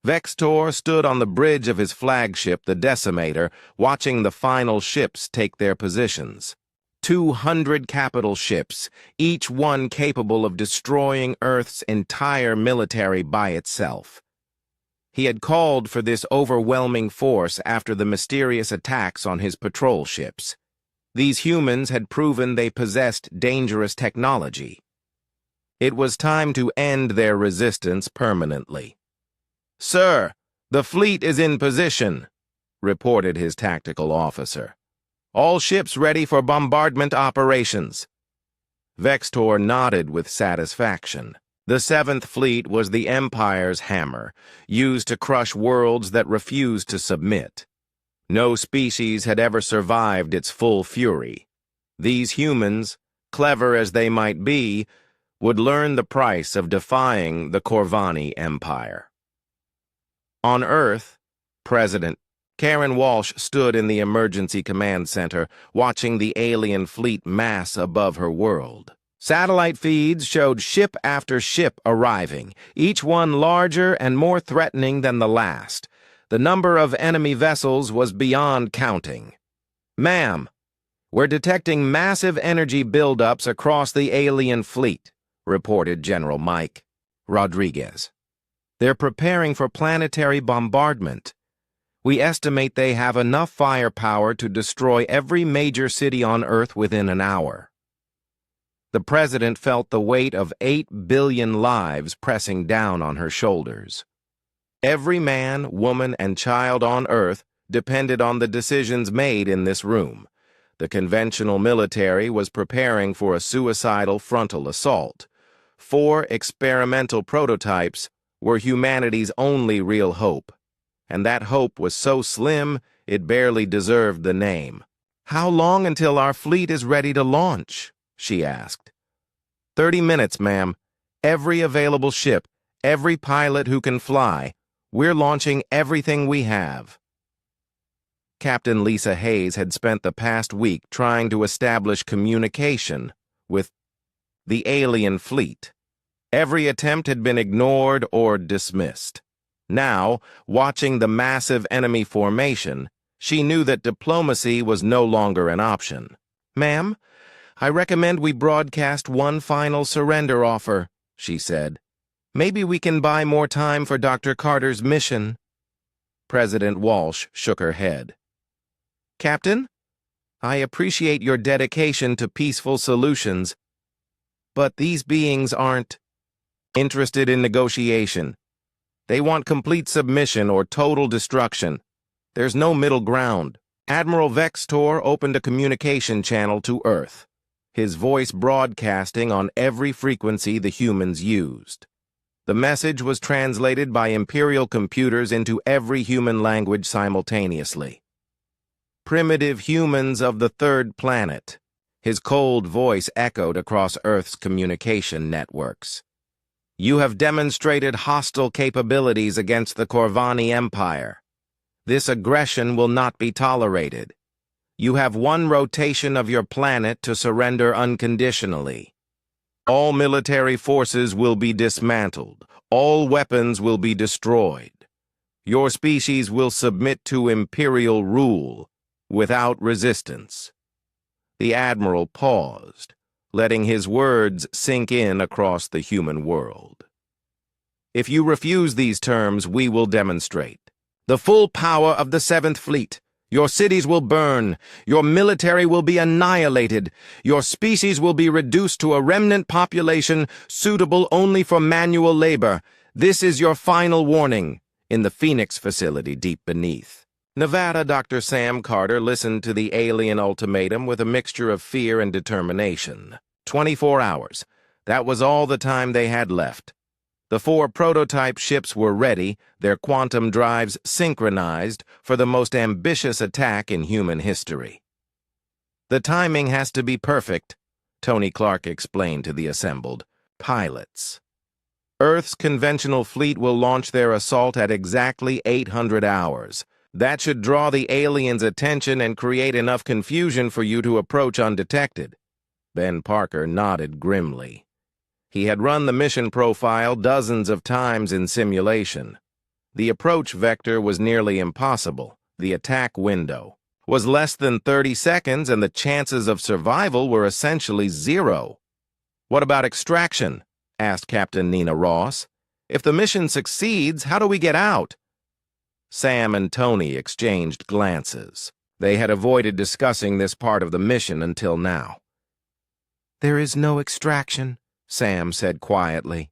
Vextor stood on the bridge of his flagship, the Decimator, watching the final ships take their positions. 200 capital ships, each one capable of destroying Earth's entire military by itself. He had called for this overwhelming force after the mysterious attacks on his patrol ships. These humans had proven they possessed dangerous technology. It was time to end their resistance permanently. "Sir, the fleet is in position," reported his tactical officer. "All ships ready for bombardment operations." Vextor nodded with satisfaction. The Seventh Fleet was the Empire's hammer, used to crush worlds that refused to submit. No species had ever survived its full fury. These humans, clever as they might be, would learn the price of defying the Corvani Empire. On Earth, President Karen Walsh stood in the emergency command center, watching the alien fleet mass above her world. Satellite feeds showed ship after ship arriving, each one larger and more threatening than the last. The number of enemy vessels was beyond counting. "Ma'am, we're detecting massive energy buildups across the alien fleet," reported General Mike Rodriguez. "They're preparing for planetary bombardment. We estimate they have enough firepower to destroy every major city on Earth within an hour." The president felt the weight of 8 billion lives pressing down on her shoulders. Every man, woman, and child on Earth depended on the decisions made in this room. The conventional military was preparing for a suicidal frontal assault. 4 experimental prototypes were humanity's only real hope, and that hope was so slim it barely deserved the name. "How long until our fleet is ready to launch?" she asked. 30 minutes, ma'am. Every available ship, every pilot who can fly. We're launching everything we have." Captain Lisa Hayes had spent the past week trying to establish communication with the alien fleet. Every attempt had been ignored or dismissed. Now, watching the massive enemy formation, she knew that diplomacy was no longer an option. "Ma'am, I recommend we broadcast one final surrender offer," she said. "Maybe we can buy more time for Dr. Carter's mission." President Walsh shook her head. "Captain, I appreciate your dedication to peaceful solutions, but these beings aren't interested in negotiation. They want complete submission or total destruction. There's no middle ground." Admiral Vextor opened a communication channel to Earth, his voice broadcasting on every frequency the humans used. The message was translated by Imperial computers into every human language simultaneously. "Primitive humans of the third planet," his cold voice echoed across Earth's communication networks. "You have demonstrated hostile capabilities against the Corvani Empire. This aggression will not be tolerated. You have one rotation of your planet to surrender unconditionally. All military forces will be dismantled. All weapons will be destroyed. Your species will submit to Imperial rule without resistance." The Admiral paused, letting his words sink in across the human world. "If you refuse these terms, we will demonstrate the full power of the Seventh Fleet. Your cities will burn. Your military will be annihilated. Your species will be reduced to a remnant population suitable only for manual labor. This is your final warning." In the Phoenix facility deep beneath Nevada, Dr. Sam Carter listened to the alien ultimatum with a mixture of fear and determination. 24 hours. That was all the time they had left. The 4 prototype ships were ready, their quantum drives synchronized for the most ambitious attack in human history. "The timing has to be perfect," Tony Clark explained to the assembled pilots. "Earth's conventional fleet will launch their assault at exactly 800 hours. That should draw the aliens' attention and create enough confusion for you to approach undetected." Ben Parker nodded grimly. He had run the mission profile dozens of times in simulation. The approach vector was nearly impossible. The attack window was less than 30 seconds, and the chances of survival were essentially zero. "What about extraction?" asked Captain Nina Ross. "If the mission succeeds, how do we get out?" Sam and Tony exchanged glances. They had avoided discussing this part of the mission until now. "There is no extraction," Sam said quietly.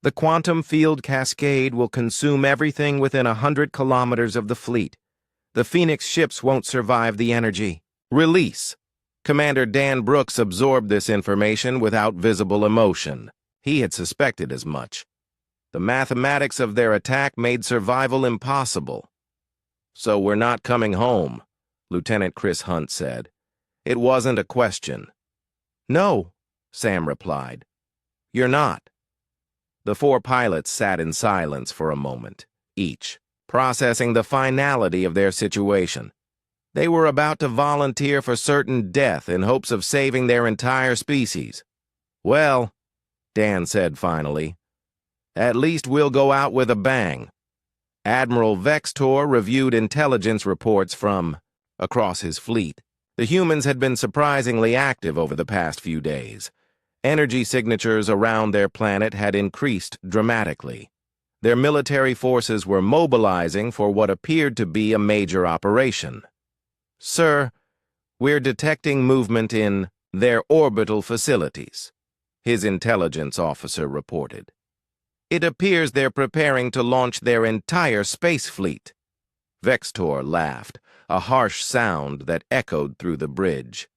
"The quantum field cascade will consume everything within 100 kilometers of the fleet. The Phoenix ships won't survive the energy." "Release." Commander Dan Brooks absorbed this information without visible emotion. He had suspected as much. The mathematics of their attack made survival impossible. "So we're not coming home," Lieutenant Chris Hunt said. It wasn't a question. "No," Sam replied. "You're not." The four pilots sat in silence for a moment, each processing the finality of their situation. They were about to volunteer for certain death in hopes of saving their entire species. "Well," Dan said finally, "at least we'll go out with a bang." Admiral Vextor reviewed intelligence reports from across his fleet. The humans had been surprisingly active over the past few days. Energy signatures around their planet had increased dramatically. Their military forces were mobilizing for what appeared to be a major operation. "Sir, we're detecting movement in their orbital facilities," his intelligence officer reported. "It appears they're preparing to launch their entire space fleet." Vextor laughed, a harsh sound that echoed through the bridge.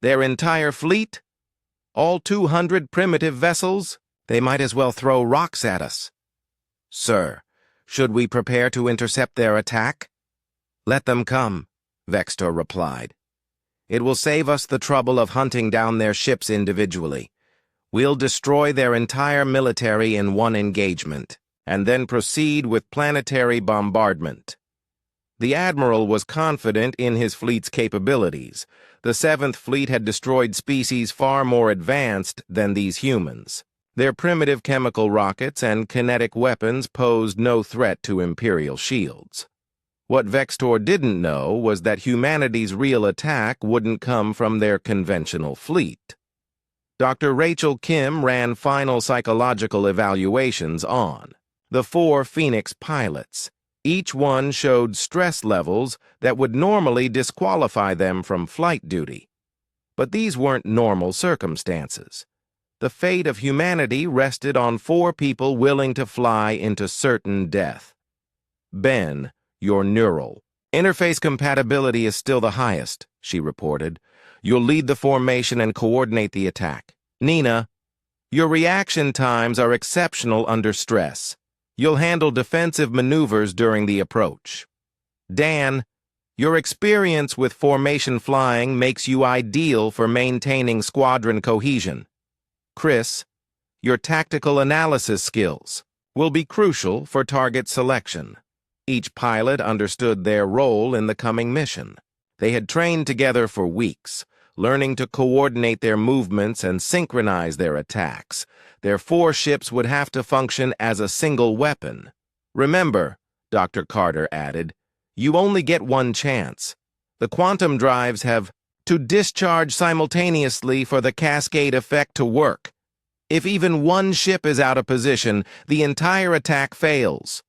"Their entire fleet? All 200 primitive vessels? They might as well throw rocks at us." "Sir, should we prepare to intercept their attack?" "Let them come," Vextor replied. "It will save us the trouble of hunting down their ships individually. We'll destroy their entire military in one engagement, and then proceed with planetary bombardment." The Admiral was confident in his fleet's capabilities. The Seventh Fleet had destroyed species far more advanced than these humans. Their primitive chemical rockets and kinetic weapons posed no threat to Imperial shields. What Vextor didn't know was that humanity's real attack wouldn't come from their conventional fleet. Dr. Rachel Kim ran final psychological evaluations on the four Phoenix pilots. Each one showed stress levels that would normally disqualify them from flight duty. But these weren't normal circumstances. The fate of humanity rested on four people willing to fly into certain death. "Ben, your neural interface compatibility is still the highest," she reported. "You'll lead the formation and coordinate the attack. Nina, your reaction times are exceptional under stress. You'll handle defensive maneuvers during the approach. Dan, your experience with formation flying makes you ideal for maintaining squadron cohesion. Chris, your tactical analysis skills will be crucial for target selection." Each pilot understood their role in the coming mission. They had trained together for weeks, learning to coordinate their movements and synchronize their attacks. Their four ships would have to function as a single weapon. "Remember," Dr. Carter added, "you only get one chance. The quantum drives have to discharge simultaneously for the cascade effect to work. If even one ship is out of position, the entire attack fails."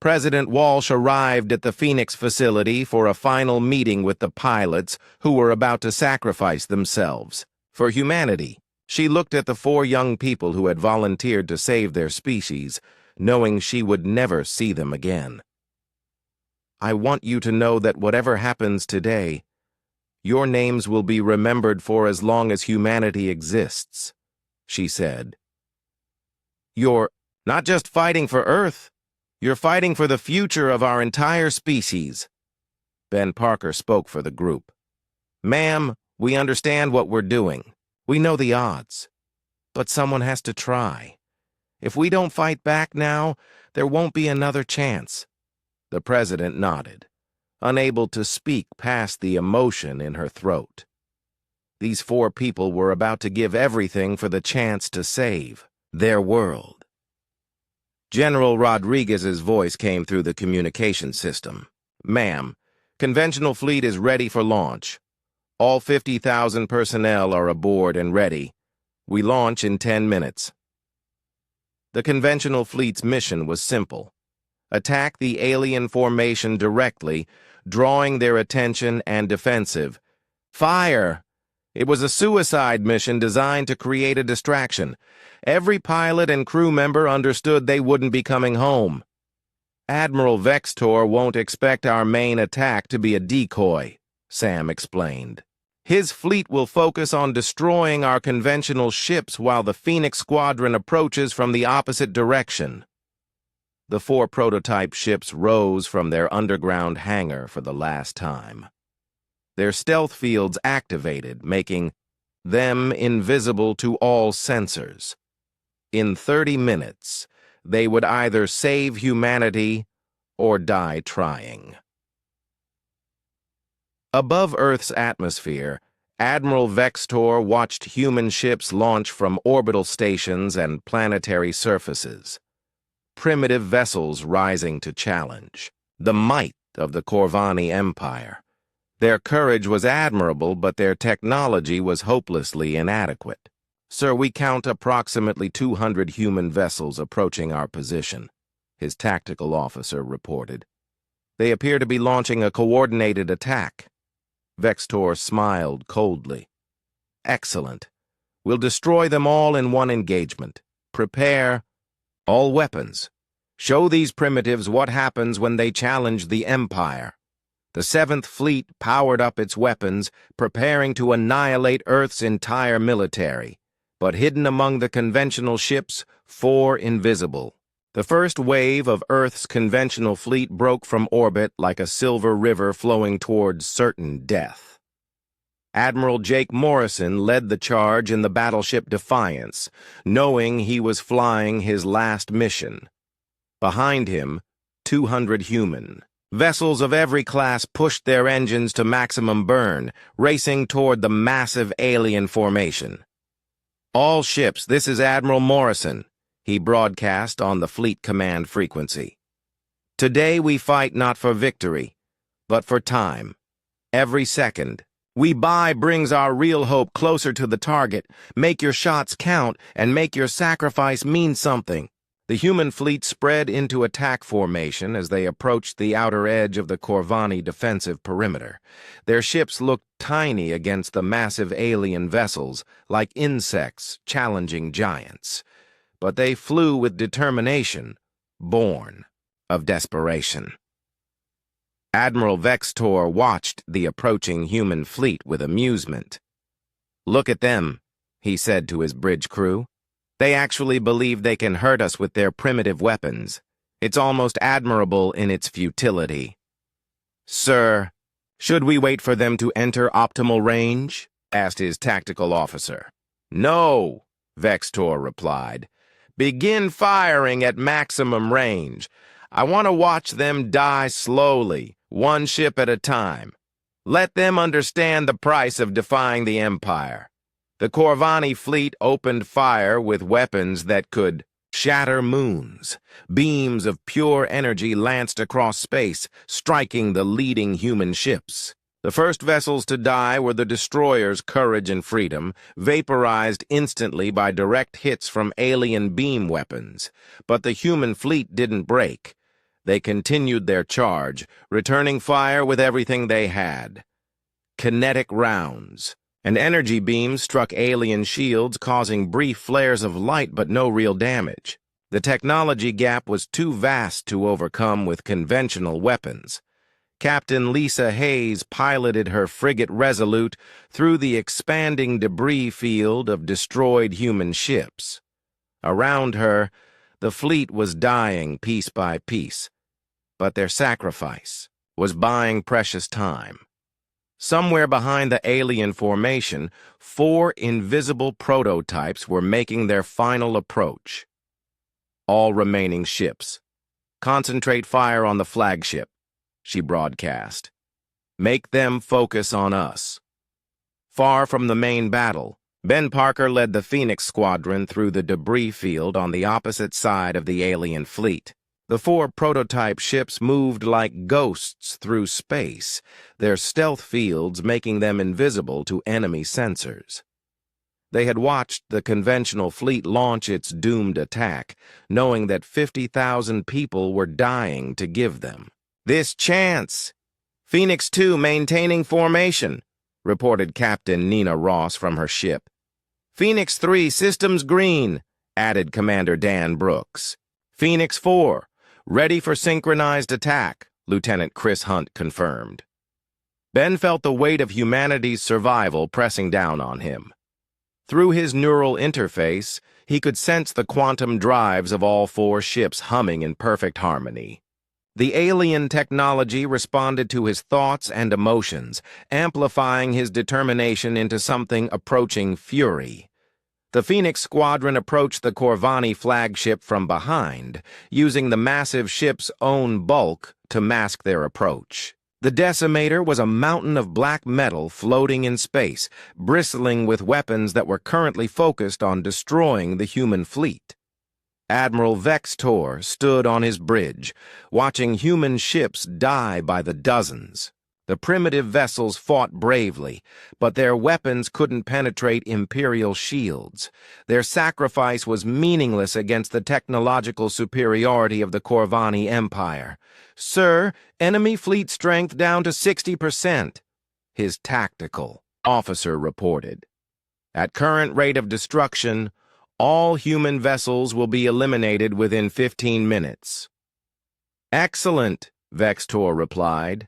President Walsh arrived at the Phoenix facility for a final meeting with the pilots who were about to sacrifice themselves for humanity. She looked at the four young people who had volunteered to save their species, knowing she would never see them again. "I want you to know that whatever happens today, your names will be remembered for as long as humanity exists," she said. "You're not just fighting for Earth, you're fighting for the future of our entire species." Ben Parker spoke for the group. "Ma'am, we understand what we're doing. We know the odds. But someone has to try. If we don't fight back now, there won't be another chance." The president nodded, unable to speak past the emotion in her throat. These four people were about to give everything for the chance to save their world. General Rodriguez's voice came through the communication system. "Ma'am, conventional fleet is ready for launch. All 50,000 personnel are aboard and ready. We launch in 10 minutes." The conventional fleet's mission was simple: attack the alien formation directly, drawing their attention and defensive. Fire! It was a suicide mission designed to create a distraction. Every pilot and crew member understood they wouldn't be coming home. "Admiral Vextor won't expect our main attack to be a decoy," Sam explained. "His fleet will focus on destroying our conventional ships while the Phoenix Squadron approaches from the opposite direction." The 4 prototype ships rose from their underground hangar for the last time. Their stealth fields activated, making them invisible to all sensors. In 30 minutes, they would either save humanity or die trying. Above Earth's atmosphere, Admiral Vextor watched human ships launch from orbital stations and planetary surfaces. Primitive vessels rising to challenge. The might of the Corvani Empire. Their courage was admirable, but their technology was hopelessly inadequate. "Sir, we count approximately 200 human vessels approaching our position," his tactical officer reported. "They appear to be launching a coordinated attack." Vextor smiled coldly. "Excellent. We'll destroy them all in one engagement. Prepare all weapons. Show these primitives what happens when they challenge the Empire." The 7th Fleet powered up its weapons, preparing to annihilate Earth's entire military. But hidden among the conventional ships, 4 invisible. The first wave of Earth's conventional fleet broke from orbit like a silver river flowing towards certain death. Admiral Jake Morrison led the charge in the battleship Defiance, knowing he was flying his last mission. Behind him, 200 human. Vessels of every class pushed their engines to maximum burn, racing toward the massive alien formation. "All ships, this is Admiral Morrison," he broadcast on the fleet command frequency. "Today we fight not for victory, but for time. Every second we buy brings our real hope closer to the target. Make your shots count and make your sacrifice mean something." The human fleet spread into attack formation as they approached the outer edge of the Corvani defensive perimeter. Their ships looked tiny against the massive alien vessels, like insects challenging giants. But they flew with determination, born of desperation. Admiral Vextor watched the approaching human fleet with amusement. "Look at them," he said to his bridge crew. "They actually believe they can hurt us with their primitive weapons. It's almost admirable in its futility." "Sir, should we wait for them to enter optimal range?" asked his tactical officer. "No," Vextor replied. "Begin firing at maximum range. I want to watch them die slowly, one ship at a time. Let them understand the price of defying the Empire." The Corvani fleet opened fire with weapons that could shatter moons. Beams of pure energy lanced across space, striking the leading human ships. The first vessels to die were the destroyers Courage and Freedom, vaporized instantly by direct hits from alien beam weapons. But the human fleet didn't break. They continued their charge, returning fire with everything they had. Kinetic rounds and energy beams struck alien shields, causing brief flares of light but no real damage. The technology gap was too vast to overcome with conventional weapons. Captain Lisa Hayes piloted her frigate Resolute through the expanding debris field of destroyed human ships. Around her, the fleet was dying piece by piece, but their sacrifice was buying precious time. Somewhere behind the alien formation, 4 invisible prototypes were making their final approach. "All remaining ships, concentrate fire on the flagship," she broadcast. "Make them focus on us." Far from the main battle, Ben Parker led the Phoenix Squadron through the debris field on the opposite side of the alien fleet. The 4 prototype ships moved like ghosts through space, their stealth fields making them invisible to enemy sensors. They had watched the conventional fleet launch its doomed attack, knowing that 50,000 people were dying to give them this chance. "Phoenix 2 maintaining formation," reported Captain Nina Ross from her ship. "Phoenix 3 systems green," added Commander Dan Brooks. "Phoenix 4 ready for synchronized attack," Lieutenant Chris Hunt confirmed. Ben felt the weight of humanity's survival pressing down on him. Through his neural interface, he could sense the quantum drives of all 4 ships humming in perfect harmony. The alien technology responded to his thoughts and emotions, amplifying his determination into something approaching fury. The Phoenix Squadron approached the Corvani flagship from behind, using the massive ship's own bulk to mask their approach. The Decimator was a mountain of black metal floating in space, bristling with weapons that were currently focused on destroying the human fleet. Admiral Vextor stood on his bridge, watching human ships die by the dozens. The primitive vessels fought bravely, but their weapons couldn't penetrate Imperial shields. Their sacrifice was meaningless against the technological superiority of the Corvani Empire. "Sir, enemy fleet strength down to 60%, his tactical officer reported. "At current rate of destruction, all human vessels will be eliminated within 15 minutes. "Excellent," Vextor replied.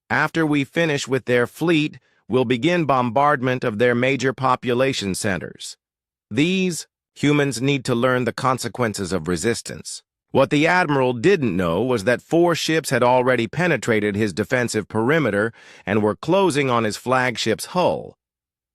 "After we finish with their fleet, we'll begin bombardment of their major population centers. These humans need to learn the consequences of resistance." What the Admiral didn't know was that 4 ships had already penetrated his defensive perimeter and were closing on his flagship's hull.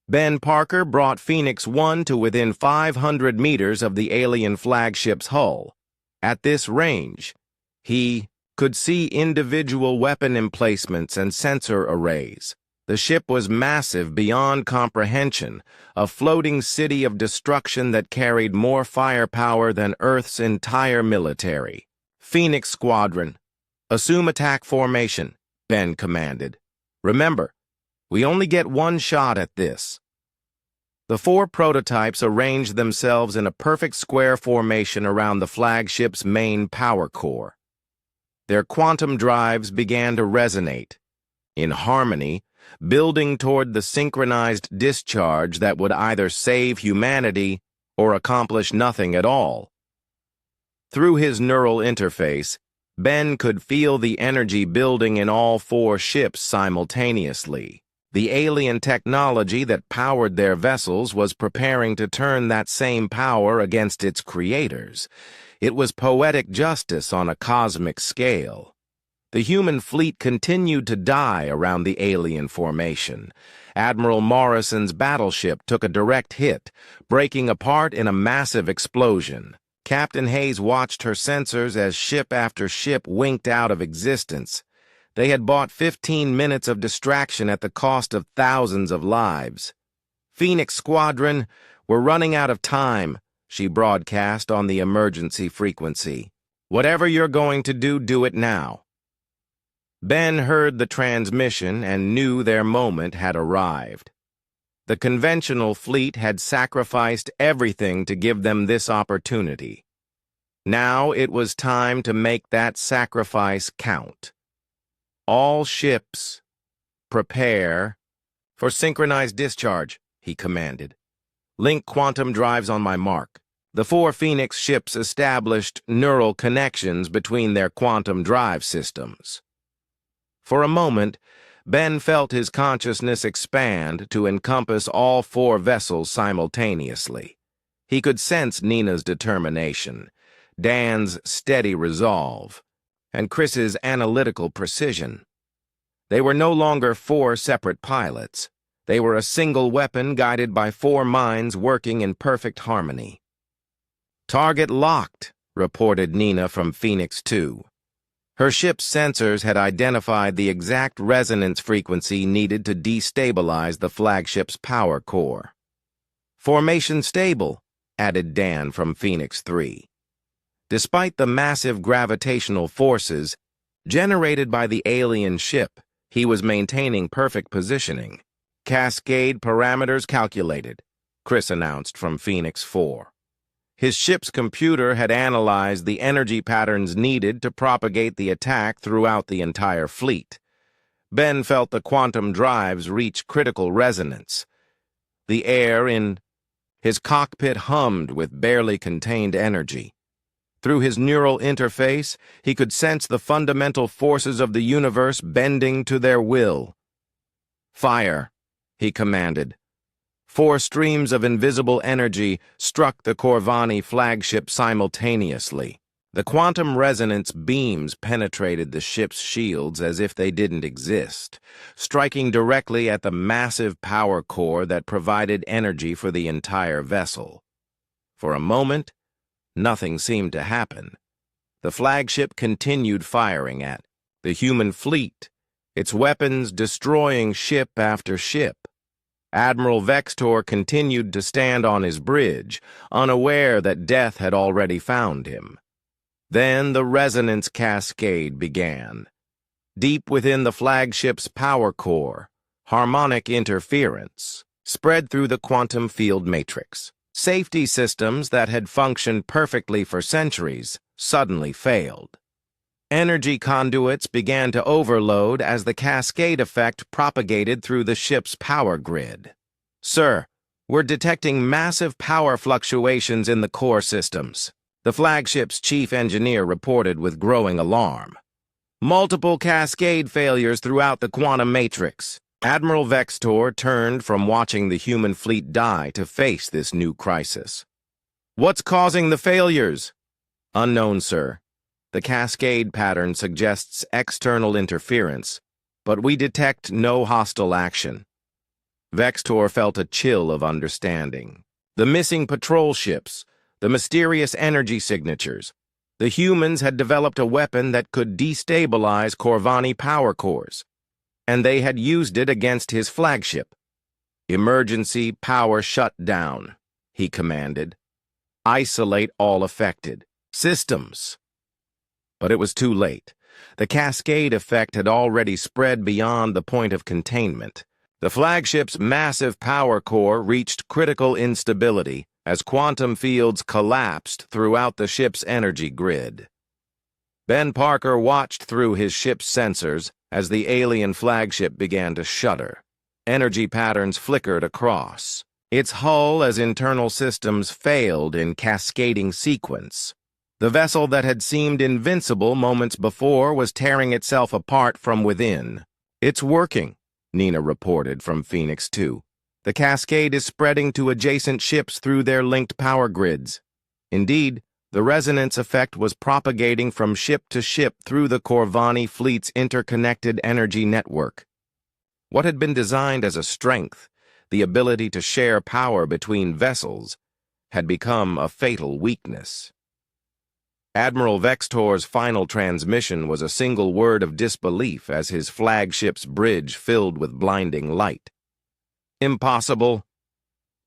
Ben Parker brought Phoenix 1 to within 500 meters of the alien flagship's hull. At this range, he could see individual weapon emplacements and sensor arrays. The ship was massive beyond comprehension, a floating city of destruction that carried more firepower than Earth's entire military. "Phoenix Squadron, assume attack formation," Ben commanded. "Remember, we only get one shot at this." The 4 prototypes arranged themselves in a perfect square formation around the flagship's main power core. Their quantum drives began to resonate, in harmony, building toward the synchronized discharge that would either save humanity or accomplish nothing at all. Through his neural interface, Ben could feel the energy building in all 4 ships simultaneously. The alien technology that powered their vessels was preparing to turn that same power against its creators. It was poetic justice on a cosmic scale. The human fleet continued to die around the alien formation. Admiral Morrison's battleship took a direct hit, breaking apart in a massive explosion. Captain Hayes watched her sensors as ship after ship winked out of existence. They had bought 15 minutes of distraction at the cost of thousands of lives. "Phoenix Squadron, we're running out of time," she broadcast on the emergency frequency. "Whatever you're going to do, do it now." Ben heard the transmission and knew their moment had arrived. The conventional fleet had sacrificed everything to give them this opportunity. Now it was time to make that sacrifice count. "All ships, prepare for synchronized discharge," he commanded. "Link quantum drives on my mark." The 4 Phoenix ships established neural connections between their quantum drive systems. For a moment, Ben felt his consciousness expand to encompass all 4 vessels simultaneously. He could sense Nina's determination, Dan's steady resolve, and Chris's analytical precision. They were no longer 4 separate pilots. They were a single weapon guided by 4 minds working in perfect harmony. "Target locked," reported Nina from Phoenix 2. Her ship's sensors had identified the exact resonance frequency needed to destabilize the flagship's power core. Formation stable, added Dan from Phoenix 3. Despite the massive gravitational forces generated by the alien ship, he was maintaining perfect positioning. Cascade parameters calculated, Chris announced from Phoenix 4. His ship's computer had analyzed the energy patterns needed to propagate the attack throughout the entire fleet. Ben felt the quantum drives reach critical resonance. The air in his cockpit hummed with barely contained energy. Through his neural interface, he could sense the fundamental forces of the universe bending to their will. "Fire," he commanded. 4 streams of invisible energy struck the Corvani flagship simultaneously. The quantum resonance beams penetrated the ship's shields as if they didn't exist, striking directly at the massive power core that provided energy for the entire vessel. For a moment, nothing seemed to happen. The flagship continued firing at the human fleet, its weapons destroying ship after ship. Admiral Vextor continued to stand on his bridge, unaware that death had already found him. Then the resonance cascade began. Deep within the flagship's power core, harmonic interference spread through the quantum field matrix. Safety systems that had functioned perfectly for centuries suddenly failed. Energy conduits began to overload as the cascade effect propagated through the ship's power grid. "Sir, we're detecting massive power fluctuations in the core systems," the flagship's chief engineer reported with growing alarm. "Multiple cascade failures throughout the quantum matrix." Admiral Vextor turned from watching the human fleet die to face this new crisis. "What's causing the failures?" "Unknown, sir. The cascade pattern suggests external interference, but we detect no hostile action." Vextor felt a chill of understanding. The missing patrol ships, the mysterious energy signatures. The humans had developed a weapon that could destabilize Corvani power cores, and they had used it against his flagship. "Emergency power shutdown," he commanded. "Isolate all affected systems." But it was too late. The cascade effect had already spread beyond the point of containment. The flagship's massive power core reached critical instability as quantum fields collapsed throughout the ship's energy grid. Ben Parker watched through his ship's sensors as the alien flagship began to shudder. Energy patterns flickered across its hull as internal systems failed in cascading sequence. The vessel that had seemed invincible moments before was tearing itself apart from within. "It's working," Nina reported from Phoenix 2. "The cascade is spreading to adjacent ships through their linked power grids." Indeed, the resonance effect was propagating from ship to ship through the Corvani fleet's interconnected energy network. What had been designed as a strength, the ability to share power between vessels, had become a fatal weakness. Admiral Vextor's final transmission was a single word of disbelief as his flagship's bridge filled with blinding light. "Impossible."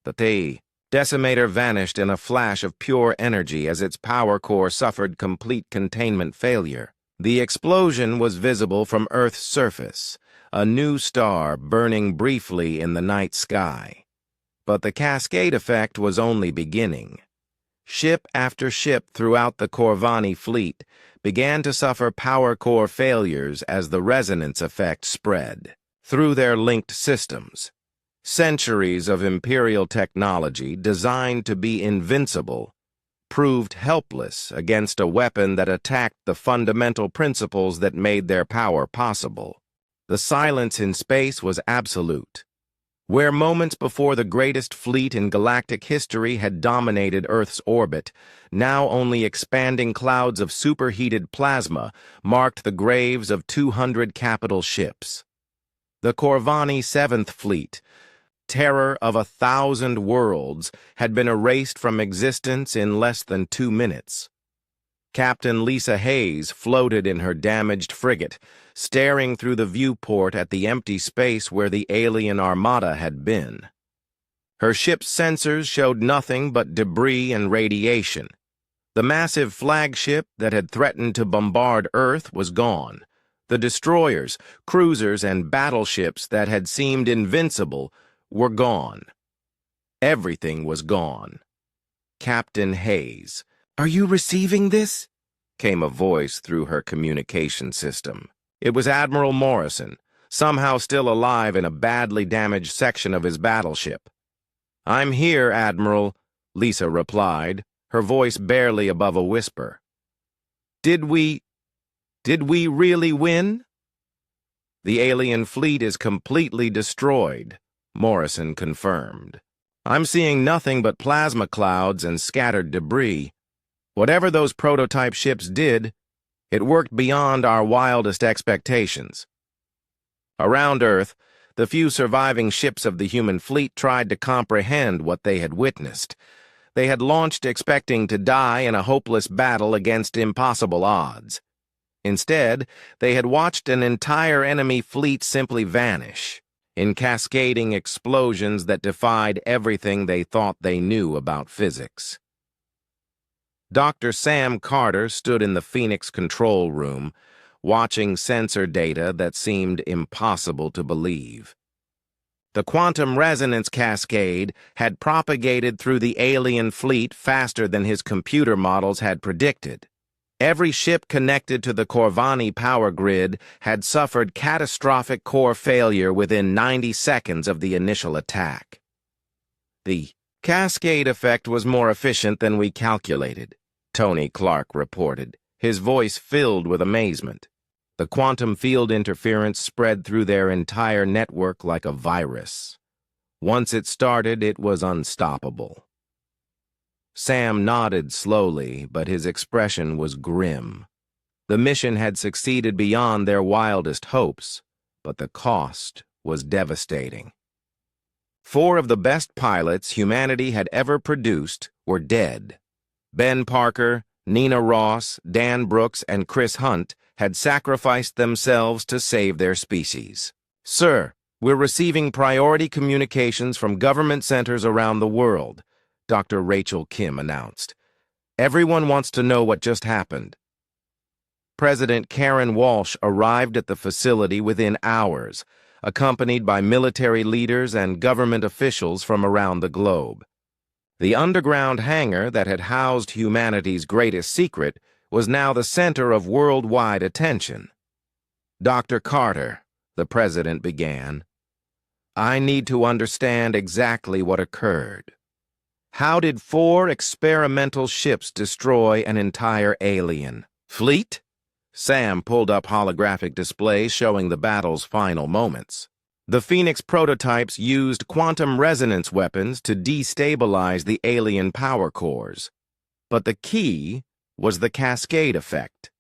The decimator vanished in a flash of pure energy as its power core suffered complete containment failure. The explosion was visible from Earth's surface, a new star burning briefly in the night sky. But the cascade effect was only beginning. Ship after ship throughout the Corvani fleet began to suffer power core failures as the resonance effect spread through their linked systems. Centuries of Imperial technology designed to be invincible proved helpless against a weapon that attacked the fundamental principles that made their power possible. The silence in space was absolute. Where moments before the greatest fleet in galactic history had dominated Earth's orbit, now only expanding clouds of superheated plasma marked the graves of 200 capital ships. The Corvani 7th Fleet, terror of 1,000 worlds, had been erased from existence in less than 2 minutes. Captain Lisa Hayes floated in her damaged frigate, staring through the viewport at the empty space where the alien armada had been. Her ship's sensors showed nothing but debris and radiation. The massive flagship that had threatened to bombard Earth was gone. The destroyers, cruisers, and battleships that had seemed invincible were gone. Everything was gone. Captain Hayes. "Are you receiving this?" came a voice through her communication system. It was Admiral Morrison, somehow still alive in a badly damaged section of his battleship. "I'm here, Admiral," Lisa replied, her voice barely above a whisper. Did we really win?" "The alien fleet is completely destroyed," Morrison confirmed. "I'm seeing nothing but plasma clouds and scattered debris. Whatever those prototype ships did, it worked beyond our wildest expectations." Around Earth, the few surviving ships of the human fleet tried to comprehend what they had witnessed. They had launched expecting to die in a hopeless battle against impossible odds. Instead, they had watched an entire enemy fleet simply vanish, in cascading explosions that defied everything they thought they knew about physics. Dr. Sam Carter stood in the Phoenix control room, watching sensor data that seemed impossible to believe. The quantum resonance cascade had propagated through the alien fleet faster than his computer models had predicted. Every ship connected to the Corvani power grid had suffered catastrophic core failure within 90 seconds of the initial attack. "The cascade effect was more efficient than we calculated," Tony Clark reported, his voice filled with amazement. The quantum field interference spread through their entire network like a virus. Once it started, it was unstoppable. Sam nodded slowly, but his expression was grim. The mission had succeeded beyond their wildest hopes, but the cost was devastating. 4 of the best pilots humanity had ever produced were dead. Ben Parker, Nina Ross, Dan Brooks, and Chris Hunt had sacrificed themselves to save their species. "Sir, we're receiving priority communications from government centers around the world," Dr. Rachel Kim announced. "Everyone wants to know what just happened." President Karen Walsh arrived at the facility within hours, accompanied by military leaders and government officials from around the globe. The underground hangar that had housed humanity's greatest secret was now the center of worldwide attention. "Dr. Carter," the president began, "I need to understand exactly what occurred. How did 4 experimental ships destroy an entire alien fleet?" Sam pulled up holographic displays showing the battle's final moments. The Phoenix prototypes used quantum resonance weapons to destabilize the alien power cores. But the key was the cascade effect.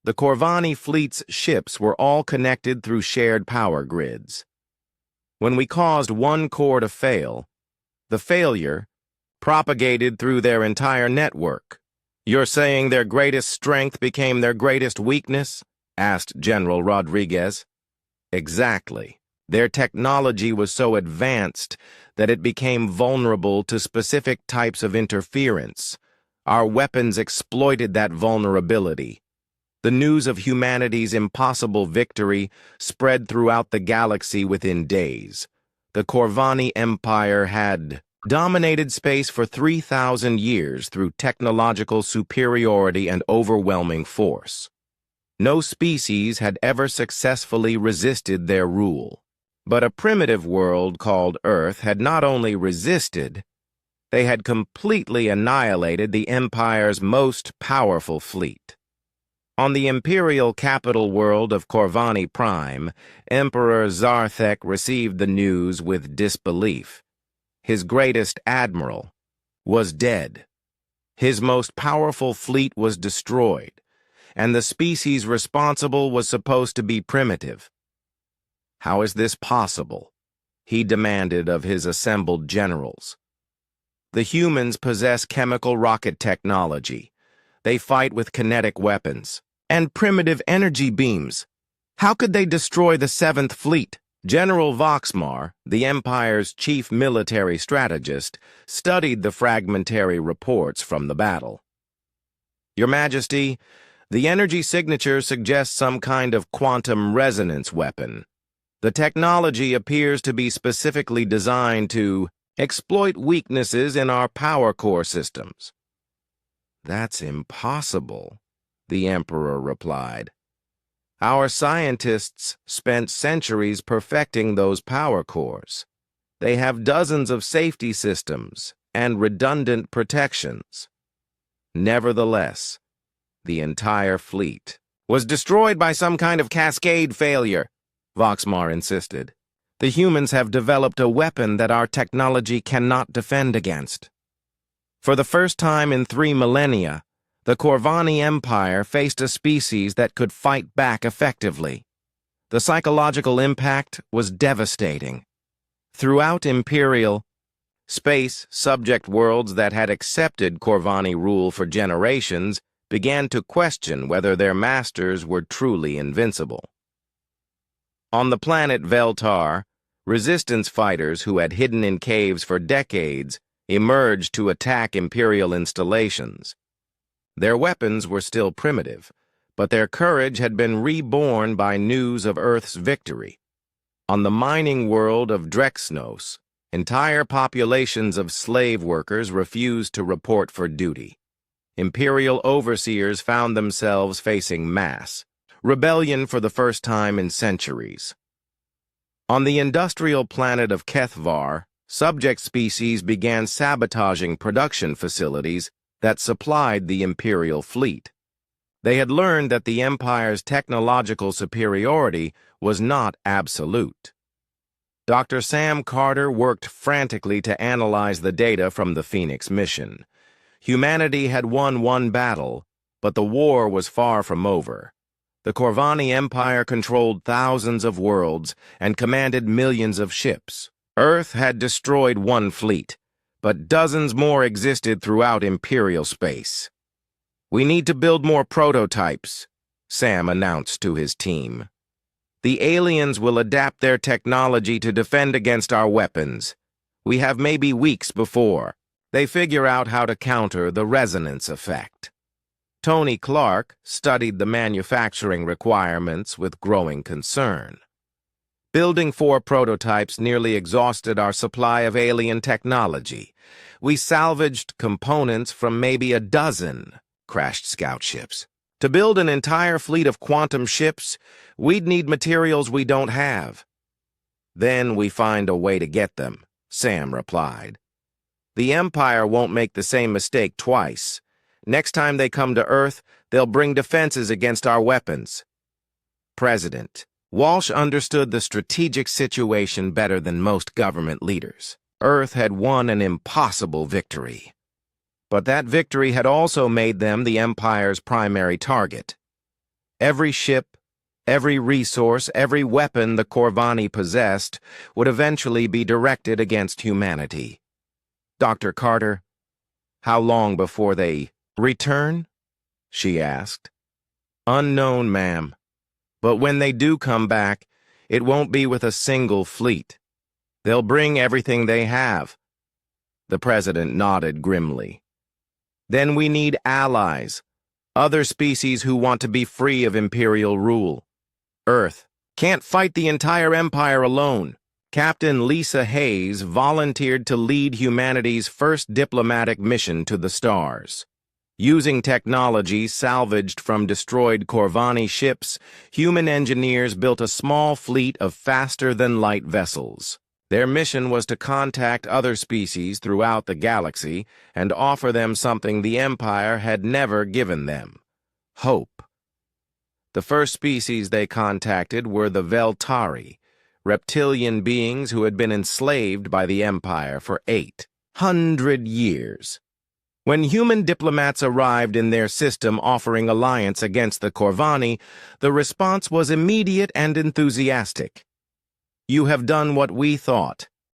The Corvani fleet's ships were all connected through shared power grids. When we caused one core to fail, the failure propagated through their entire network. "You're saying their greatest strength became their greatest weakness?" asked General Rodriguez. "Exactly. Their technology was so advanced that it became vulnerable to specific types of interference. Our weapons exploited that vulnerability. The news of humanity's impossible victory spread throughout the galaxy within days. The Corvani Empire had dominated space for 3,000 years through technological superiority and overwhelming force. No species had ever successfully resisted their rule. But a primitive world called Earth had not only resisted, they had completely annihilated the Empire's most powerful fleet. On the imperial capital world of Corvani Prime, Emperor Zarthek received the news with disbelief. His greatest admiral was dead. His most powerful fleet was destroyed, and the species responsible was supposed to be primitive. "How is this possible?" he demanded of his assembled generals. "The humans possess chemical rocket technology. They fight with kinetic weapons and primitive energy beams. How could they destroy the 7th Fleet?" General Voxmar, the Empire's chief military strategist, studied the fragmentary reports from the battle. Your Majesty, the energy signature suggests some kind of quantum resonance weapon. The technology appears to be specifically designed to exploit weaknesses in our power core systems. That's impossible, the Emperor replied. Our scientists spent centuries perfecting those power cores. They have dozens of safety systems and redundant protections. Nevertheless, the entire fleet was destroyed by some kind of cascade failure, Voxmar insisted. The humans have developed a weapon that our technology cannot defend against. For the first time in 3 millennia, the Corvani Empire faced a species that could fight back effectively. The psychological impact was devastating. Throughout Imperial space, subject worlds that had accepted Corvani rule for generations began to question whether their masters were truly invincible. On the planet Veltar, resistance fighters who had hidden in caves for decades emerged to attack Imperial installations. Their weapons were still primitive, but their courage had been reborn by news of Earth's victory. On the mining world of Drexnos, entire populations of slave workers refused to report for duty. Imperial overseers found themselves facing mass rebellion for the first time in centuries. On the industrial planet of Kethvar, subject species began sabotaging production facilities that supplied the Imperial fleet. They had learned that the Empire's technological superiority was not absolute. Dr. Sam Carter worked frantically to analyze the data from the Phoenix mission. Humanity had won one battle, but the war was far from over. The Corvani Empire controlled thousands of worlds and commanded millions of ships. Earth had destroyed one fleet, but dozens more existed throughout Imperial space. We need to build more prototypes, Sam announced to his team. The aliens will adapt their technology to defend against our weapons. We have maybe weeks before they figure out how to counter the resonance effect. Tony Clark studied the manufacturing requirements with growing concern. Building 4 prototypes nearly exhausted our supply of alien technology. We salvaged components from maybe a dozen crashed scout ships. To build an entire fleet of quantum ships, we'd need materials we don't have. Then we find a way to get them, Sam replied. The Empire won't make the same mistake twice. Next time they come to Earth, they'll bring defenses against our weapons. President Walsh understood the strategic situation better than most government leaders. Earth had won an impossible victory. But that victory had also made them the Empire's primary target. Every ship, every resource, every weapon the Corvani possessed would eventually be directed against humanity. Dr. Carter, how long before they return? She asked. Unknown, ma'am. But when they do come back, it won't be with a single fleet. They'll bring everything they have. The president nodded grimly. Then we need allies, other species who want to be free of Imperial rule. Earth can't fight the entire Empire alone. Captain Lisa Hayes volunteered to lead humanity's first diplomatic mission to the stars. Using technology salvaged from destroyed Corvani ships, human engineers built a small fleet of faster-than-light vessels. Their mission was to contact other species throughout the galaxy and offer them something the Empire had never given them: hope. The first species they contacted were the Veltari, reptilian beings who had been enslaved by the Empire for 800 years. When human diplomats arrived in their system offering alliance against the Corvani, the response was immediate and enthusiastic. You have done what we thought,